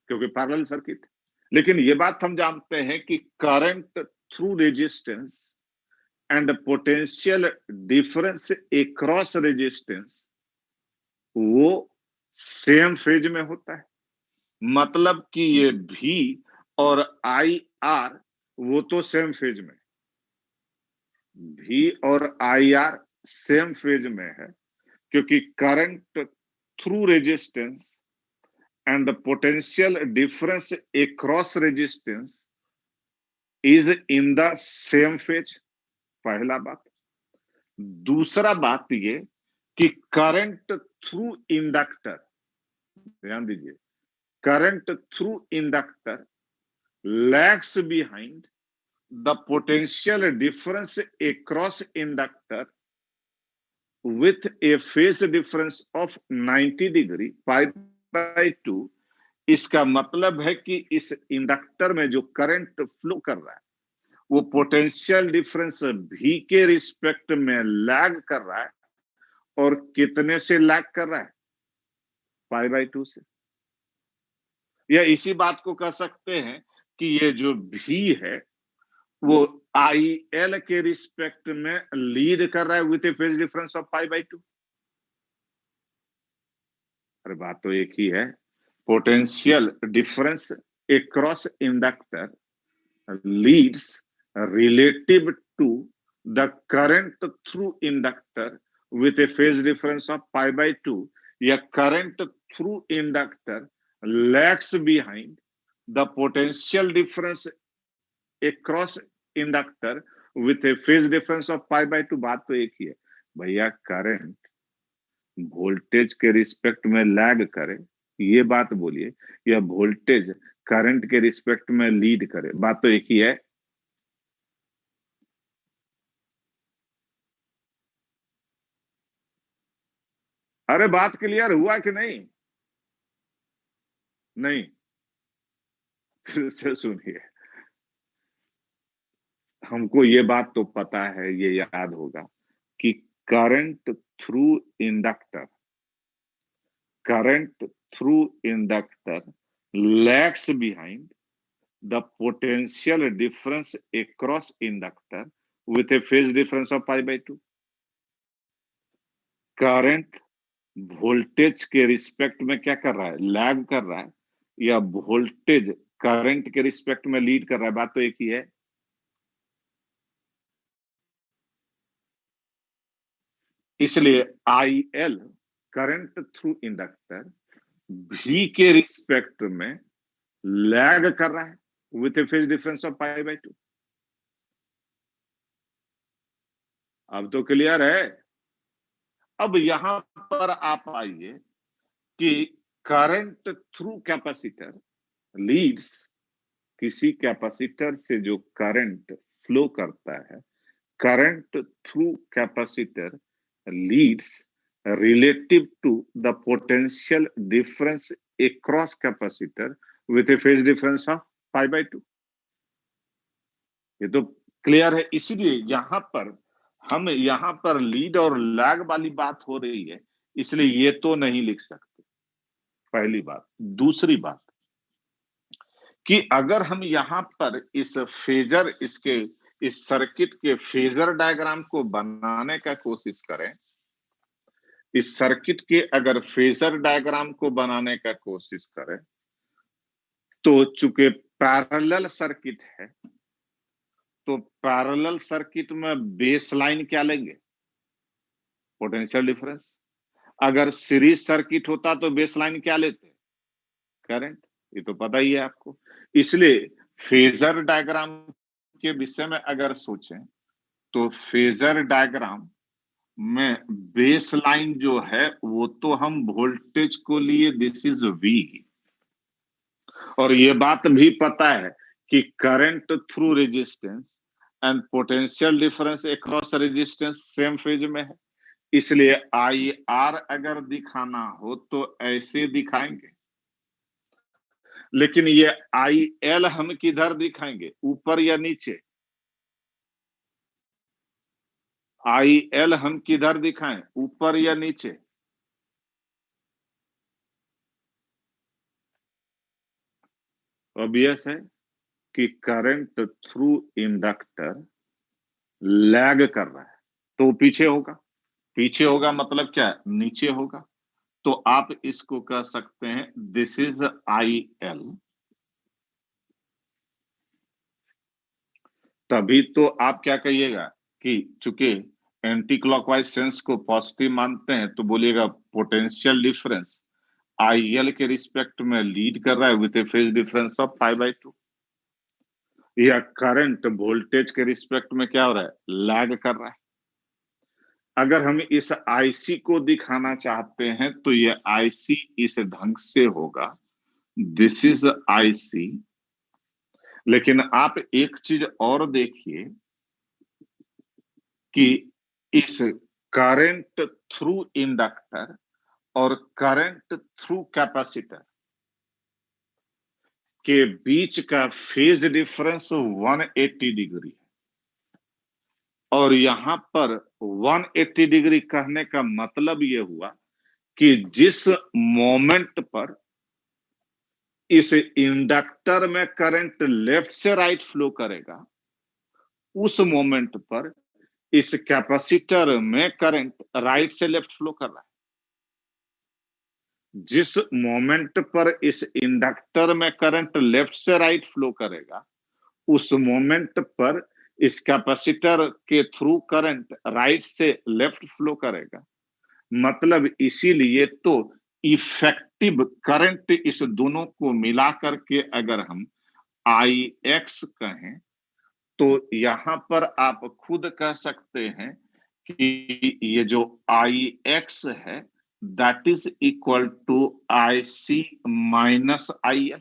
क्योंकि पैरेलल सर्किट। लेकिन ये बात हम जानते हैं कि current through resistance and potential difference across resistance वो सेम फेज में होता है। मतलब कि ये भी और आई आर वो तो सेम फेज में, भी और आई आर सेम फेज में है, क्योंकि current through resistance and the potential difference across resistance is in the same phase. पहला बात। दूसरा बात ये कि करंट थ्रू इंडक्टर, ध्यान दीजिए, current through inductor lags behind the potential difference across inductor with a phase difference of 90 degree, pi by 2। इसका मतलब है कि इस इंडक्टर में जो करंट फ्लो कर रहा है वो पोटेंशियल डिफरेंस भी के रिस्पेक्ट में लैग कर रहा है, और कितने से लैग कर रहा है? पाई बाई 2 से। या इसी बात को कह सकते हैं कि ये जो भी है वो आई एल के रिस्पेक्ट में लीड कर रहा है with a phase difference of π/2। अरे बात तो एक ही है। Potential difference across inductor leads relative to the current through inductor with a phase difference of π/2, या current through inductor lags behind the potential difference across inductor with a phase difference of π/2। बात तो एक ही है भैया, करंट वोल्टेज के रिस्पेक्ट में लैग करे, ये बात बोलिए, या वोल्टेज करंट के रिस्पेक्ट में लीड करे, बात तो एक ही है। अरे बात क्लियर हुआ कि नहीं? नहीं, फिर से सुनिए। हमको ये बात तो पता है, ये याद होगा कि current through inductor, current through inductor lags behind the potential difference across inductor with a phase difference of π/2। Current voltage के रिस्पेक्ट में क्या कर रहा है? लैग कर रहा है, या वोल्टेज करंट के रिस्पेक्ट में लीड कर रहा है, बात तो एक ही है। इसलिए I L current through inductor भी के रिस्पेक्ट में लैग कर रहा है with a phase difference of π/2। अब तो क्लियर है। अब यहां पर आप आइए कि करंट थ्रू कैपेसिटर लीड्स, किसी कैपेसिटर से जो करंट फ्लो करता है, current through capacitor leads relative to the potential difference across capacitor with a phase difference of π/2। ये तो क्लियर है। इसीलिए यहां पर लीड और लैग वाली बात हो रही है, इसलिए ये तो नहीं लिख सकते, पहली बात। दूसरी बात कि अगर हम यहां पर इस सर्किट के फेजर डायग्राम को बनाने का कोशिश करें, इस सर्किट के अगर फेजर डायग्राम को बनाने का कोशिश करें, तो चूंकि पैरेलल सर्किट है, तो पैरेलल सर्किट में बेस लाइन क्या लेंगे? Potential difference. अगर सीरीज सर्किट होता तो बेस लाइन क्या लेते? करंट। ये तो पता ही है आपको। इसलिए फेजर डायग्राम के विषय में अगर सोचें, तो फेजर डायग्राम में बेस लाइन जो है वो तो हम वोल्टेज को लिए, दिस इज वी, और ये बात भी पता है कि current through resistance and potential difference across resistance same phase में है। इसलिए आई आर अगर दिखाना हो तो ऐसे दिखाएंगे, लेकिन ये आई एल हम किधर दिखाएंगे, ऊपर या नीचे? आई एल हम किधर दिखाएं, ऊपर या नीचे? ऑब्वियस है कि करंट थ्रू इंडक्टर लैग कर रहा है, तो पीछे होगा। पीछे होगा मतलब क्या? नीचे होगा। तो आप इसको कह सकते हैं दिस इज आई एल। तभी तो आप क्या कहिएगा कि चूंकि एंटी क्लॉकवाइज सेंस को पॉजिटिव मानते हैं, तो बोलिएगा पोटेंशियल डिफरेंस आई एल के रिस्पेक्ट में लीड कर रहा है with a phase difference of π/2, या करंट वोल्टेज के रिस्पेक्ट में क्या हो रहा है? लैग कर रहा है। अगर हम इस आईसी को दिखाना चाहते हैं तो ये आईसी इस ढंग से होगा, दिस इज आईसी। लेकिन आप एक चीज और देखिए कि इस करंट थ्रू इंडक्टर और करंट थ्रू कैपेसिटर के बीच का फेज डिफरेंस 180 डिग्री है। और यहां पर 180 डिग्री कहने का मतलब यह हुआ कि जिस मोमेंट पर इस इंडक्टर में करंट लेफ्ट से राइट फ्लो करेगा, उस मोमेंट पर इस कैपेसिटर में करंट राइट से लेफ्ट फ्लो कर रहा है। जिस मोमेंट पर इस इंडक्टर में करंट लेफ्ट से राइट फ्लो करेगा, उस मोमेंट पर इस कैपेसिटर के थ्रू करंट राइट से लेफ्ट फ्लो करेगा। मतलब इसीलिए तो इफेक्टिव करंट इस दोनों को मिला करके अगर हम आई एक्स कहें, तो यहां पर आप खुद कह सकते हैं कि ये जो आई एक्स है that is equal to I C minus I L.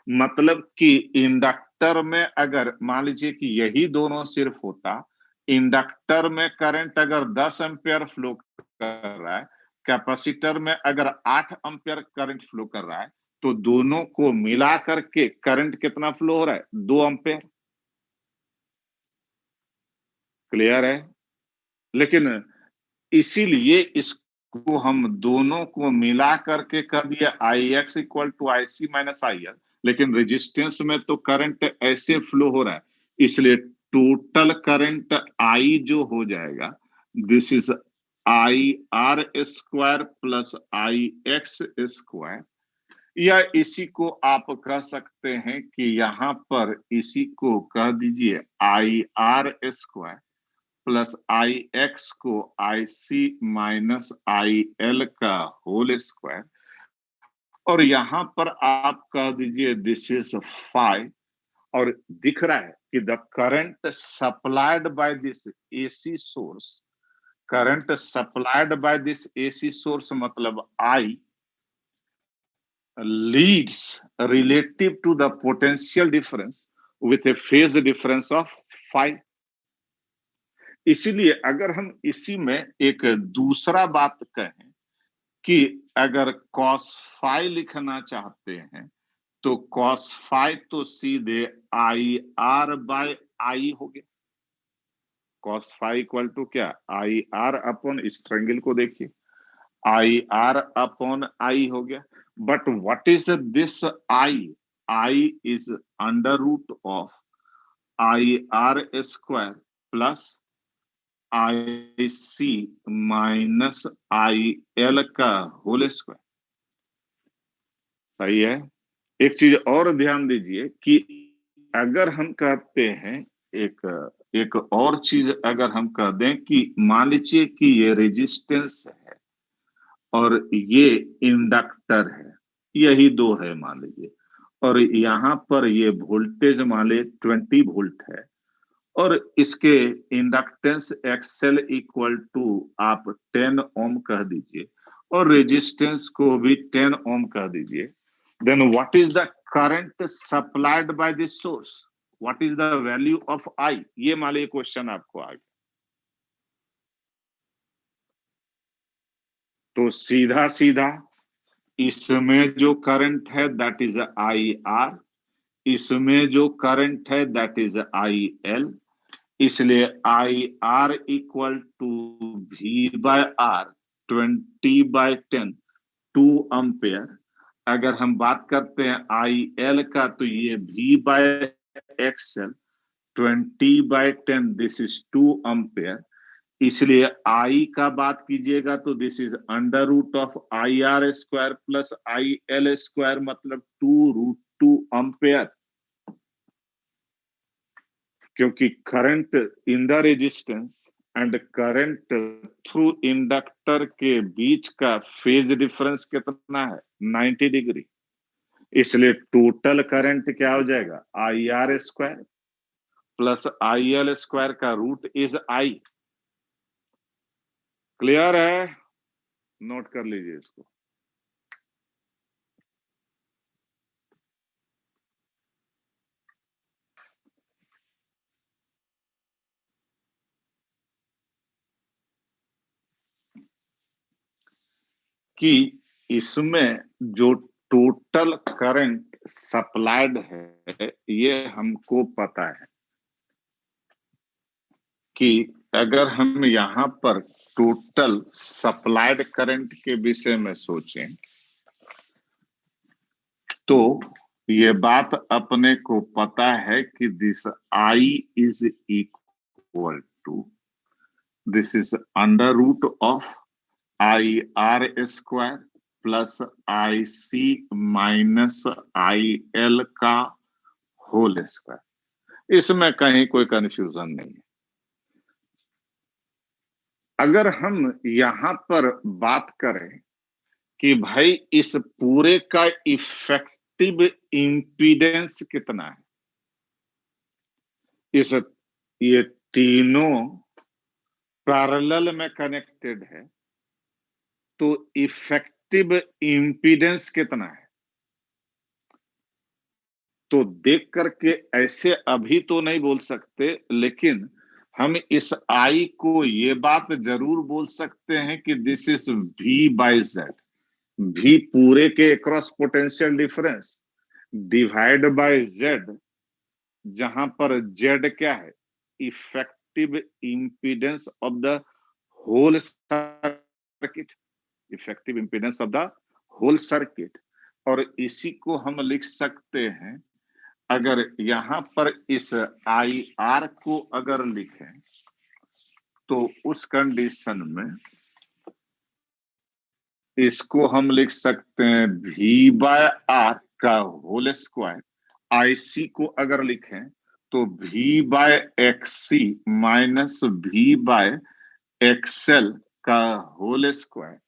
मतलब कि इंडक्टर में अगर मान लीजिए कि यही दोनों सिर्फ होता, इंडक्टर में करंट अगर 10 एम्पियर फ्लो कर रहा है, कैपेसिटर में अगर 8 एम्पियर करंट फ्लो कर रहा है, तो दोनों को मिला करके करंट कितना फ्लो हो रहा है? 2 एम्पियर। क्लियर है? लेकिन इसीलिए इसको हम दोनों को मिला करके कर दिया I X equal to I C minus I L, लेकिन रेजिस्टेंस में तो करंट ऐसे फ्लो हो रहा है, इसलिए टोटल करंट आई जो हो जाएगा this is I R square plus I x square, या इसी को आप कह सकते हैं कि यहां पर इसी को कह दीजिए आई आर स्क्वायर प्लस आई एक्स को आई सी माइनस आई एल का होल स्क्वायर, और यहां पर आप कह दीजिए दिस इज फाइव, और दिख रहा है कि the current supplied by this AC source, current supplied by this AC source मतलब आई leads relative to the potential difference with a phase difference of 5। इसीलिए अगर हम इसी में एक दूसरा बात कहें कि अगर cos फाइ लिखना चाहते हैं, तो cos फाइ तो सीधे आई आर बाय आई हो गया। cos फाइ इक्वल टू क्या? आई आर अपॉन, इस ट्रायंगल को देखिए, आई आर अपॉन आई हो गया। But what is this I? I is under root of I R square plus I C minus I L का होल स्क्वायर। सही है? एक चीज और ध्यान दीजिए कि अगर हम कहते हैं एक और चीज अगर हम कह दें कि मान लीजिए कि ये रेजिस्टेंस है और ये इंडक्टर है, यही दो है मान लीजिए, और यहाँ पर ये वोल्टेज मान लीजिए 20 वोल्ट है, और इसके इंडक्टेंस एक्सएल इक्वल टू आप 10 ओम कह दीजिए, और रेजिस्टेंस को भी 10 ओम कह दीजिए, then what is the current supplied by this source? What is the value of I? ये मान लीजिए क्वेश्चन आपको आ गया, तो सीधा सीधा इसमें जो करंट है दैट इज आई आर, इसमें जो करंट है दैट इज आई एल, इसलिए I R equal to V by R 20/10 2 ampere. अगर हम बात करते हैं आई एल का, तो ये V by XL 20/10 this is 2 ampere. इसलिए आई का बात कीजिएगा तो this is under root of I R square plus I L square, मतलब 2√2 एम्पेयर, क्योंकि current in the resistance and current through inductor के बीच का फेज डिफरेंस कितना है? 90 डिग्री। इसलिए टोटल करंट क्या हो जाएगा? आई R square plus I L square का रूट इज आई। क्लियर है? नोट कर लीजिए इसको। कि इसमें जो टोटल करंट सप्लाइड है, ये हमको पता है कि अगर हम यहां पर टोटल सप्लाइड करंट के विषय में सोचें, तो ये बात अपने को पता है कि this I is equal to, this is under root of I R square plus I C minus I L का होल स्क्वायर। इसमें कहीं कोई कंफ्यूजन नहीं है। अगर हम यहां पर बात करें कि भाई इस पूरे का इफेक्टिव इंपीडेंस कितना है, इस ये तीनों पैरेलल में कनेक्टेड है, तो इफेक्टिव इंपीडेंस कितना है? तो देख करके ऐसे अभी तो नहीं बोल सकते, लेकिन हम इस आई को ये बात जरूर बोल सकते हैं कि this is V by Z. भी पूरे के across potential difference divide by Z, जहां पर जेड क्या है, effective impedance of the whole circuit, effective impedance of the whole circuit. और इसी को हम लिख सकते हैं, अगर यहां पर इस आई आर को अगर लिखें तो उस कंडीशन में इसको हम लिख सकते हैं V बाय आर का होल स्क्वायर। आईसी को अगर लिखें तो V by XC minus V by XL का होल स्क्वायर।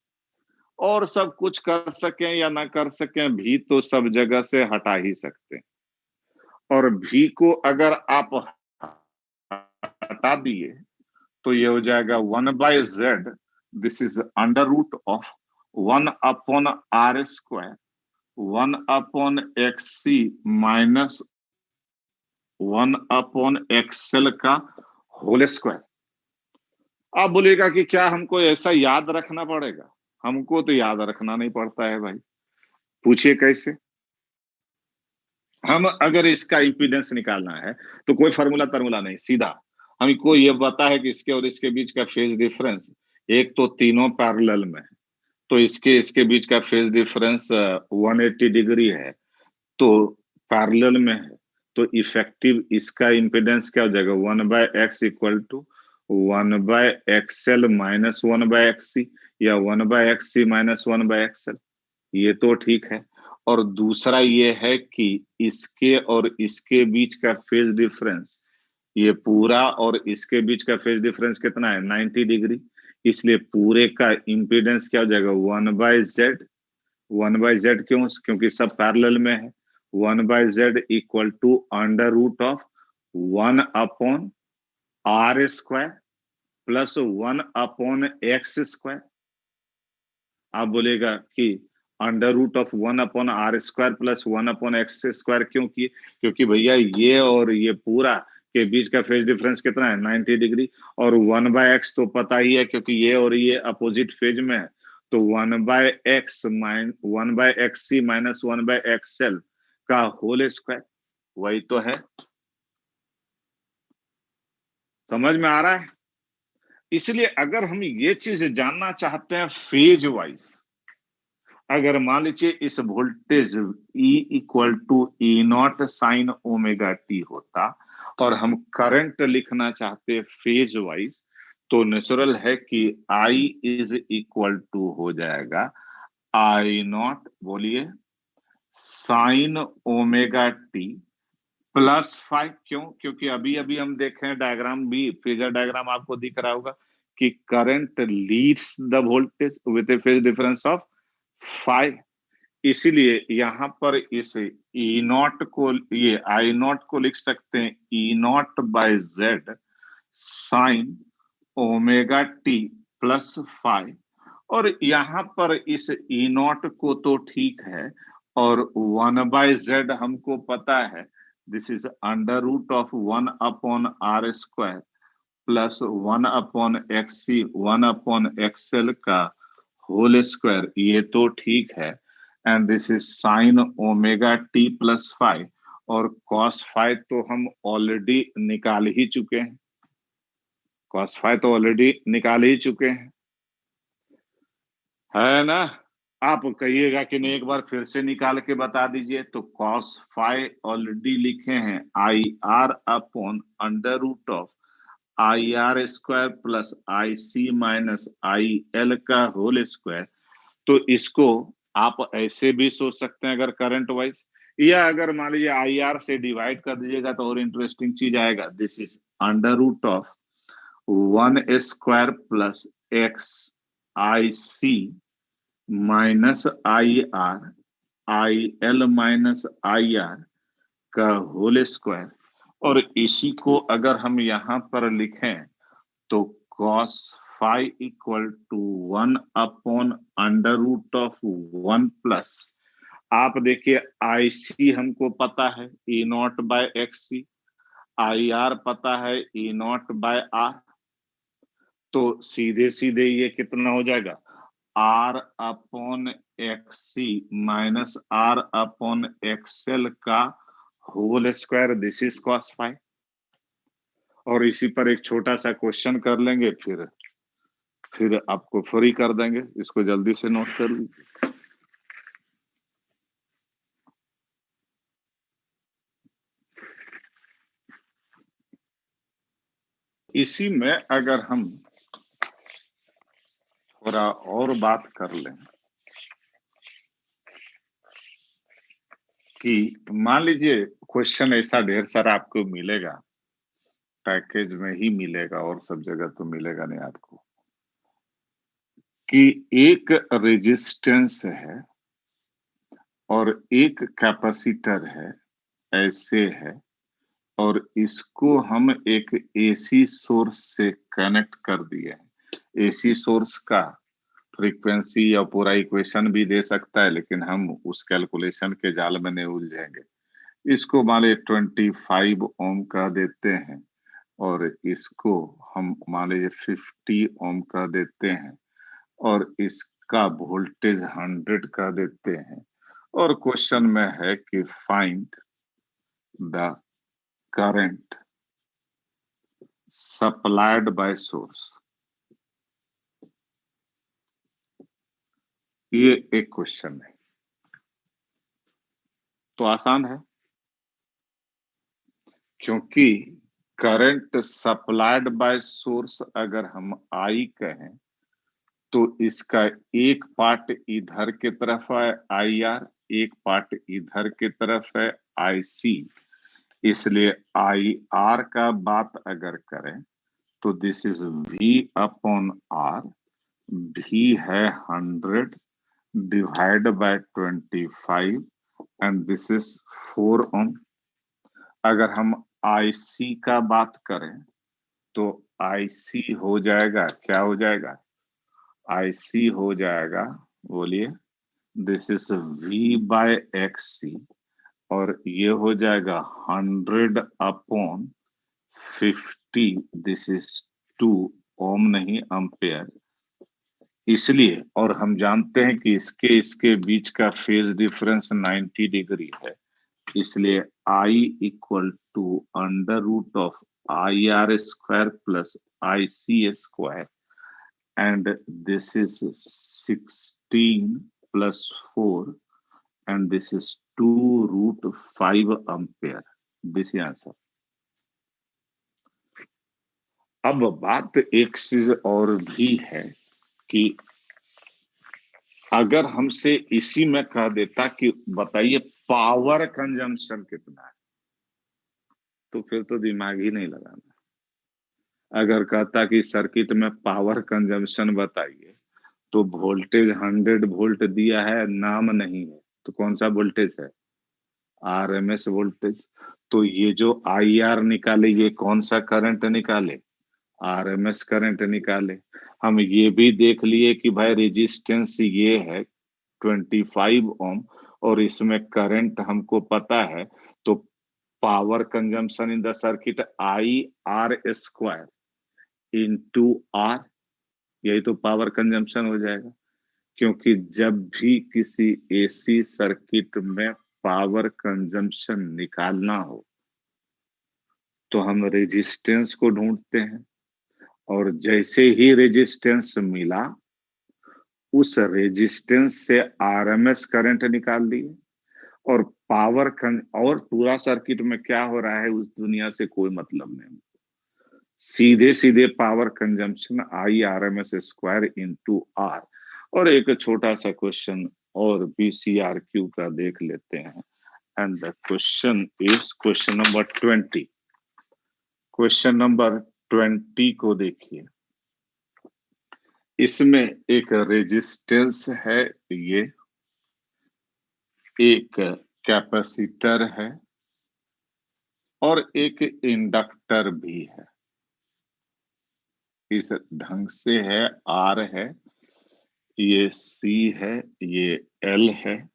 और सब कुछ कर सकें या ना कर सकें, भी तो सब जगह से हटा ही सकते हैं। और भी को अगर आप हटा दिए तो ये हो जाएगा 1/z, this is under root of 1/r², 1/xc minus 1/xl का होल स्क्वायर। आप बोलिएगा कि क्या हमको ऐसा याद रखना पड़ेगा? हमको तो याद रखना नहीं पड़ता है भाई। पूछिए कैसे। हम अगर इसका इंपीडेंस निकालना है तो कोई फार्मूला तर्मूला नहीं, सीधा हमको ये पता है कि इसके और इसके बीच का फेज डिफरेंस, एक तो तीनों पैरेलल में है, तो इसके इसके बीच का फेज डिफरेंस 180 डिग्री है, तो पैरेलल में है, तो इफेक्टिव इसका इंपीडेंस क्या हो जाएगा, 1/x equal to 1/xl minus 1/xc, या 1/xc माइनस 1/xl। ये तो ठीक है। और दूसरा ये है कि इसके और इसके बीच का फेज डिफरेंस, ये पूरा और इसके बीच का फेज डिफरेंस कितना है, 90 डिग्री। इसलिए पूरे का इंपीडेंस क्या हो जाएगा, 1/z। 1/z क्यों? क्योंकि सब पैरेलल में है। 1/z equal to under root of 1/r² plus 1/x²। आप बोलेगा कि under root of 1/r² plus 1/x² क्यों किए? क्योंकि भैया ये और ये पूरा के बीच का फेज डिफरेंस कितना है, 90 डिग्री। और 1/x तो पता ही है, क्योंकि ये और ये अपोजिट फेज में है, तो 1/xc माइनस 1/xl का होल स्क्वायर। वही तो है। समझ में आ रहा है? इसलिए अगर हम ये चीज जानना चाहते हैं फेज वाइज, अगर मान लीजिए इस voltage E equal to E naught sine omega t होता और हम करंट लिखना चाहते फेज वाइज, तो नेचुरल है कि I इज इक्वल टू हो जाएगा आई नॉट, बोलिए, साइन ओमेगा टी प्लस 5। क्यों? क्योंकि अभी अभी हम देखें डायग्राम, भी फेजर डायग्राम आपको दिख रहा होगा कि current leads the voltage with A phase difference of 5। इसीलिए यहां पर इस ई नॉट को, ये आई नॉट को लिख सकते हैं E not by Z sine omega T plus 5। और यहां पर इस ई नॉट को तो ठीक है, और 1/z हमको पता है, this is under root of 1/r² plus 1/xc 1/xl का होल स्क्वायर। ये तो ठीक है। And this is sine omega T plus 5, और कॉस 5 तो हम ऑलरेडी निकाल ही चुके हैं, कॉस 5 तो ऑलरेडी निकाल ही चुके हैं, है ना? आप कहिएगा कि नहीं, एक बार फिर से निकाल के बता दीजिए। तो cos फाइ ऑलरेडी लिखे हैं I R upon under root of I R square plus I C minus I L का होल स्क्वायर। तो इसको आप ऐसे भी सोच सकते हैं अगर करंट वाइज, या अगर मान लीजिए आई आर से डिवाइड कर दीजिएगा तो और इंटरेस्टिंग चीज आएगा। This is under root of 1 square plus X I C minus I L minus I R का होल स्क्वायर। और इसी को अगर हम यहाँ पर लिखें तो cos phi equal to 1 under root of 1 plus, आप देखिए आई सी हमको पता है E not by X C, I R पता है ई नॉट बाय आर। तो सीधे सीधे ये कितना हो जाएगा, R upon X C minus R upon XL का whole square. This is cos phi. और इसी पर एक छोटा सा क्वेश्चन कर लेंगे, फिर आपको फ्री कर देंगे। इसको जल्दी से नोट कर लीजिए। इसी में अगर हम थोड़ा और बात कर लें कि मान लीजिए क्वेश्चन ऐसा ढेर सारा आपको मिलेगा, पैकेज में ही मिलेगा और सब जगह तो मिलेगा नहीं आपको, कि एक रेजिस्टेंस है और एक कैपेसिटर है, ऐसे है, और इसको हम एक एसी सोर्स से कनेक्ट कर दिए हैं। एसी सोर्स का फ्रीक्वेंसी या पूरा इक्वेशन भी दे सकता है, लेकिन हम उस कैलकुलेशन के जाल में नहीं उलझेंगे। इसको मान लीजिए 25 ओम का देते हैं और इसको हम मान लीजिए 50 ओम का देते हैं और इसका वोल्टेज 100 का देते हैं। और क्वेश्चन में है कि find the current supplied bye source. ये एक क्वेश्चन है, तो आसान है, क्योंकि करंट सप्लाइड बाय सोर्स अगर हम आई कहें तो इसका एक पार्ट इधर की तरफ है आई आर, एक पार्ट इधर की तरफ है आई सी। इसलिए आई आर का बात अगर करें तो this is V upon R. V है 100 divide by 25 and this is 4 ohm. अगर हम IC का बात करें तो IC हो जाएगा, क्या हो जाएगा, IC हो जाएगा, बोलिए, this is V by X C, और ये हो जाएगा 100 अपॉन 50, दिस इज 2 ओम नहीं अम्पेयर। इसलिए, और हम जानते हैं कि इसके बीच का फेज डिफरेंस 90 डिग्री है, इसलिए I equal to under root of I R square plus I C square, and this is 16 plus 4 and this is 2√5 ampere. This is answer. अब बात एक चीज और भी है कि अगर हमसे इसी में कह देता कि बताइए पावर कंजम्पशन कितना है, तो फिर तो दिमाग ही नहीं लगाना। अगर कहता कि सर्किट में पावर कंजम्पशन बताइए, तो वोल्टेज 100 वोल्ट दिया है, नाम नहीं है, तो कौन सा वोल्टेज है, आरएमएस वोल्टेज। तो ये जो आई आर निकाले, ये कौन सा करंट निकाले, आरएमएस करंट निकाले। हम ये भी देख लिए कि भाई रेजिस्टेंस ये है 25 ओम और इसमें करंट हमको पता है, तो power consumption in the circuit I R square into R, यही तो पावर कंजम्पशन हो जाएगा। क्योंकि जब भी किसी एसी सर्किट में पावर कंजम्पशन निकालना हो तो हम रेजिस्टेंस को ढूंढते हैं, और जैसे ही रेजिस्टेंस मिला उस रेजिस्टेंस से आरएमएस करंट निकाल दिए, और और पूरा सर्किट में क्या हो रहा है उस दुनिया से कोई मतलब नहीं, सीधे सीधे power consumption I R M S square into R. और एक छोटा सा क्वेश्चन और BCRQ का देख लेते हैं, and the question is question number 20। Question number 20 को देखिए, इसमें एक रेजिस्टेंस है, ये एक कैपेसिटर है और एक इंडक्टर भी है। इस ढंग से है, आर है, ये C है, ये L है,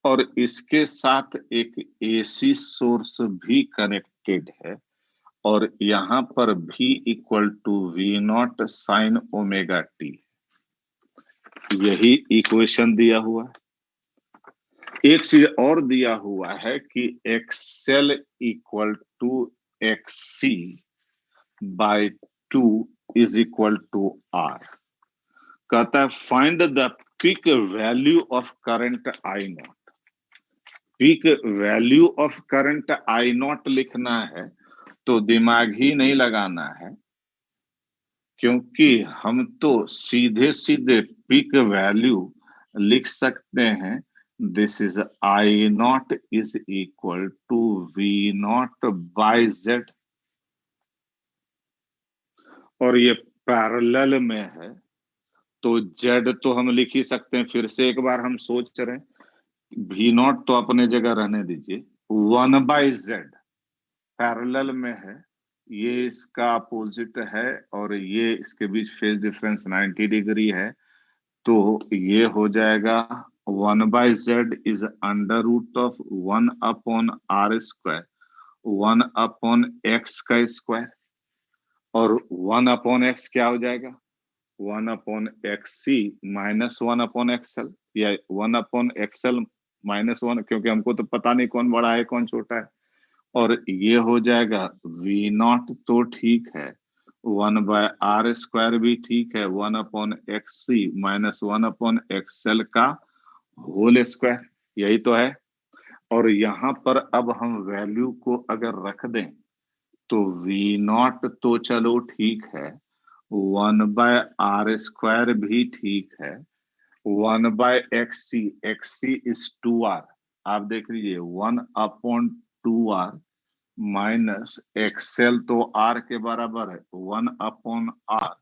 और इसके साथ एक AC सोर्स भी कनेक्टेड है, और यहाँ पर V equal to V0 sine omega t, यही इक्वेशन दिया हुआ है। एक चीज और दिया हुआ है कि XL equal to XC by 2 is equal to R। कहता है find the peak value of current I0। Peak value of current I0 लिखना है तो दिमाग ही नहीं लगाना है, क्योंकि हम तो सीधे सीधे पीक वैल्यू लिख सकते हैं। This is I0 is equal to V0 by Z, और ये पैरेलल में है तो Z तो हम लिख ही सकते हैं। फिर से एक बार हम सोच रहे हैं, V0 तो अपने जगह रहने दीजिए, 1/Z पैरेलल में है, ये इसका अपोजिट है, और ये इसके बीच फेज डिफरेंस 90 डिग्री है, तो ये हो जाएगा 1/Z is under root of 1/R², 1/X का स्क्वायर, और 1/X क्या हो जाएगा, 1/XC माइनस 1/XL, या 1/XL -1, क्योंकि हमको तो पता नहीं कौन बड़ा है कौन छोटा है। और ये हो जाएगा V0 तो ठीक है, 1/R² भी ठीक है, 1/XC माइनस 1/XL का होल स्क्वायर, यही तो है। और यहाँ पर अब हम वैल्यू को अगर रख दें तो V0 तो चलो ठीक है, 1/R² भी ठीक है, 1/XC, XC इज 2R, आप देख लीजिए 1/2R माइनस XL तो R के बराबर है 1/R,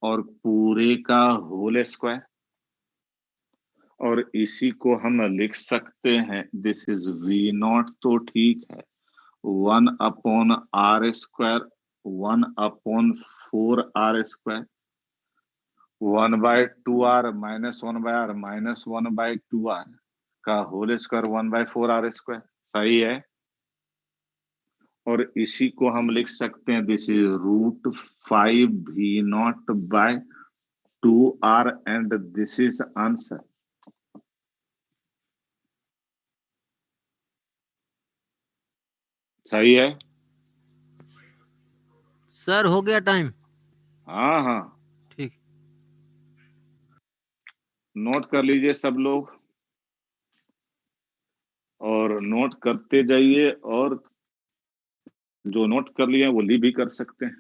और पूरे का होल स्क्वायर। और इसी को हम लिख सकते हैं, दिस इज V0 तो ठीक है, 1/R², 1/4R², 1/2R minus 1/R minus 1/2R का होल स्क्वायर 1/4R², सही है। और इसी को हम लिख सकते हैं, this is √5V0/2R, and this is answer. सही है सर, हो गया टाइम। हाँ हाँ, ठीक। नोट कर लीजिए सब लोग, और नोट करते जाइए, और जो नोट कर लिए वो लीव भी कर सकते हैं।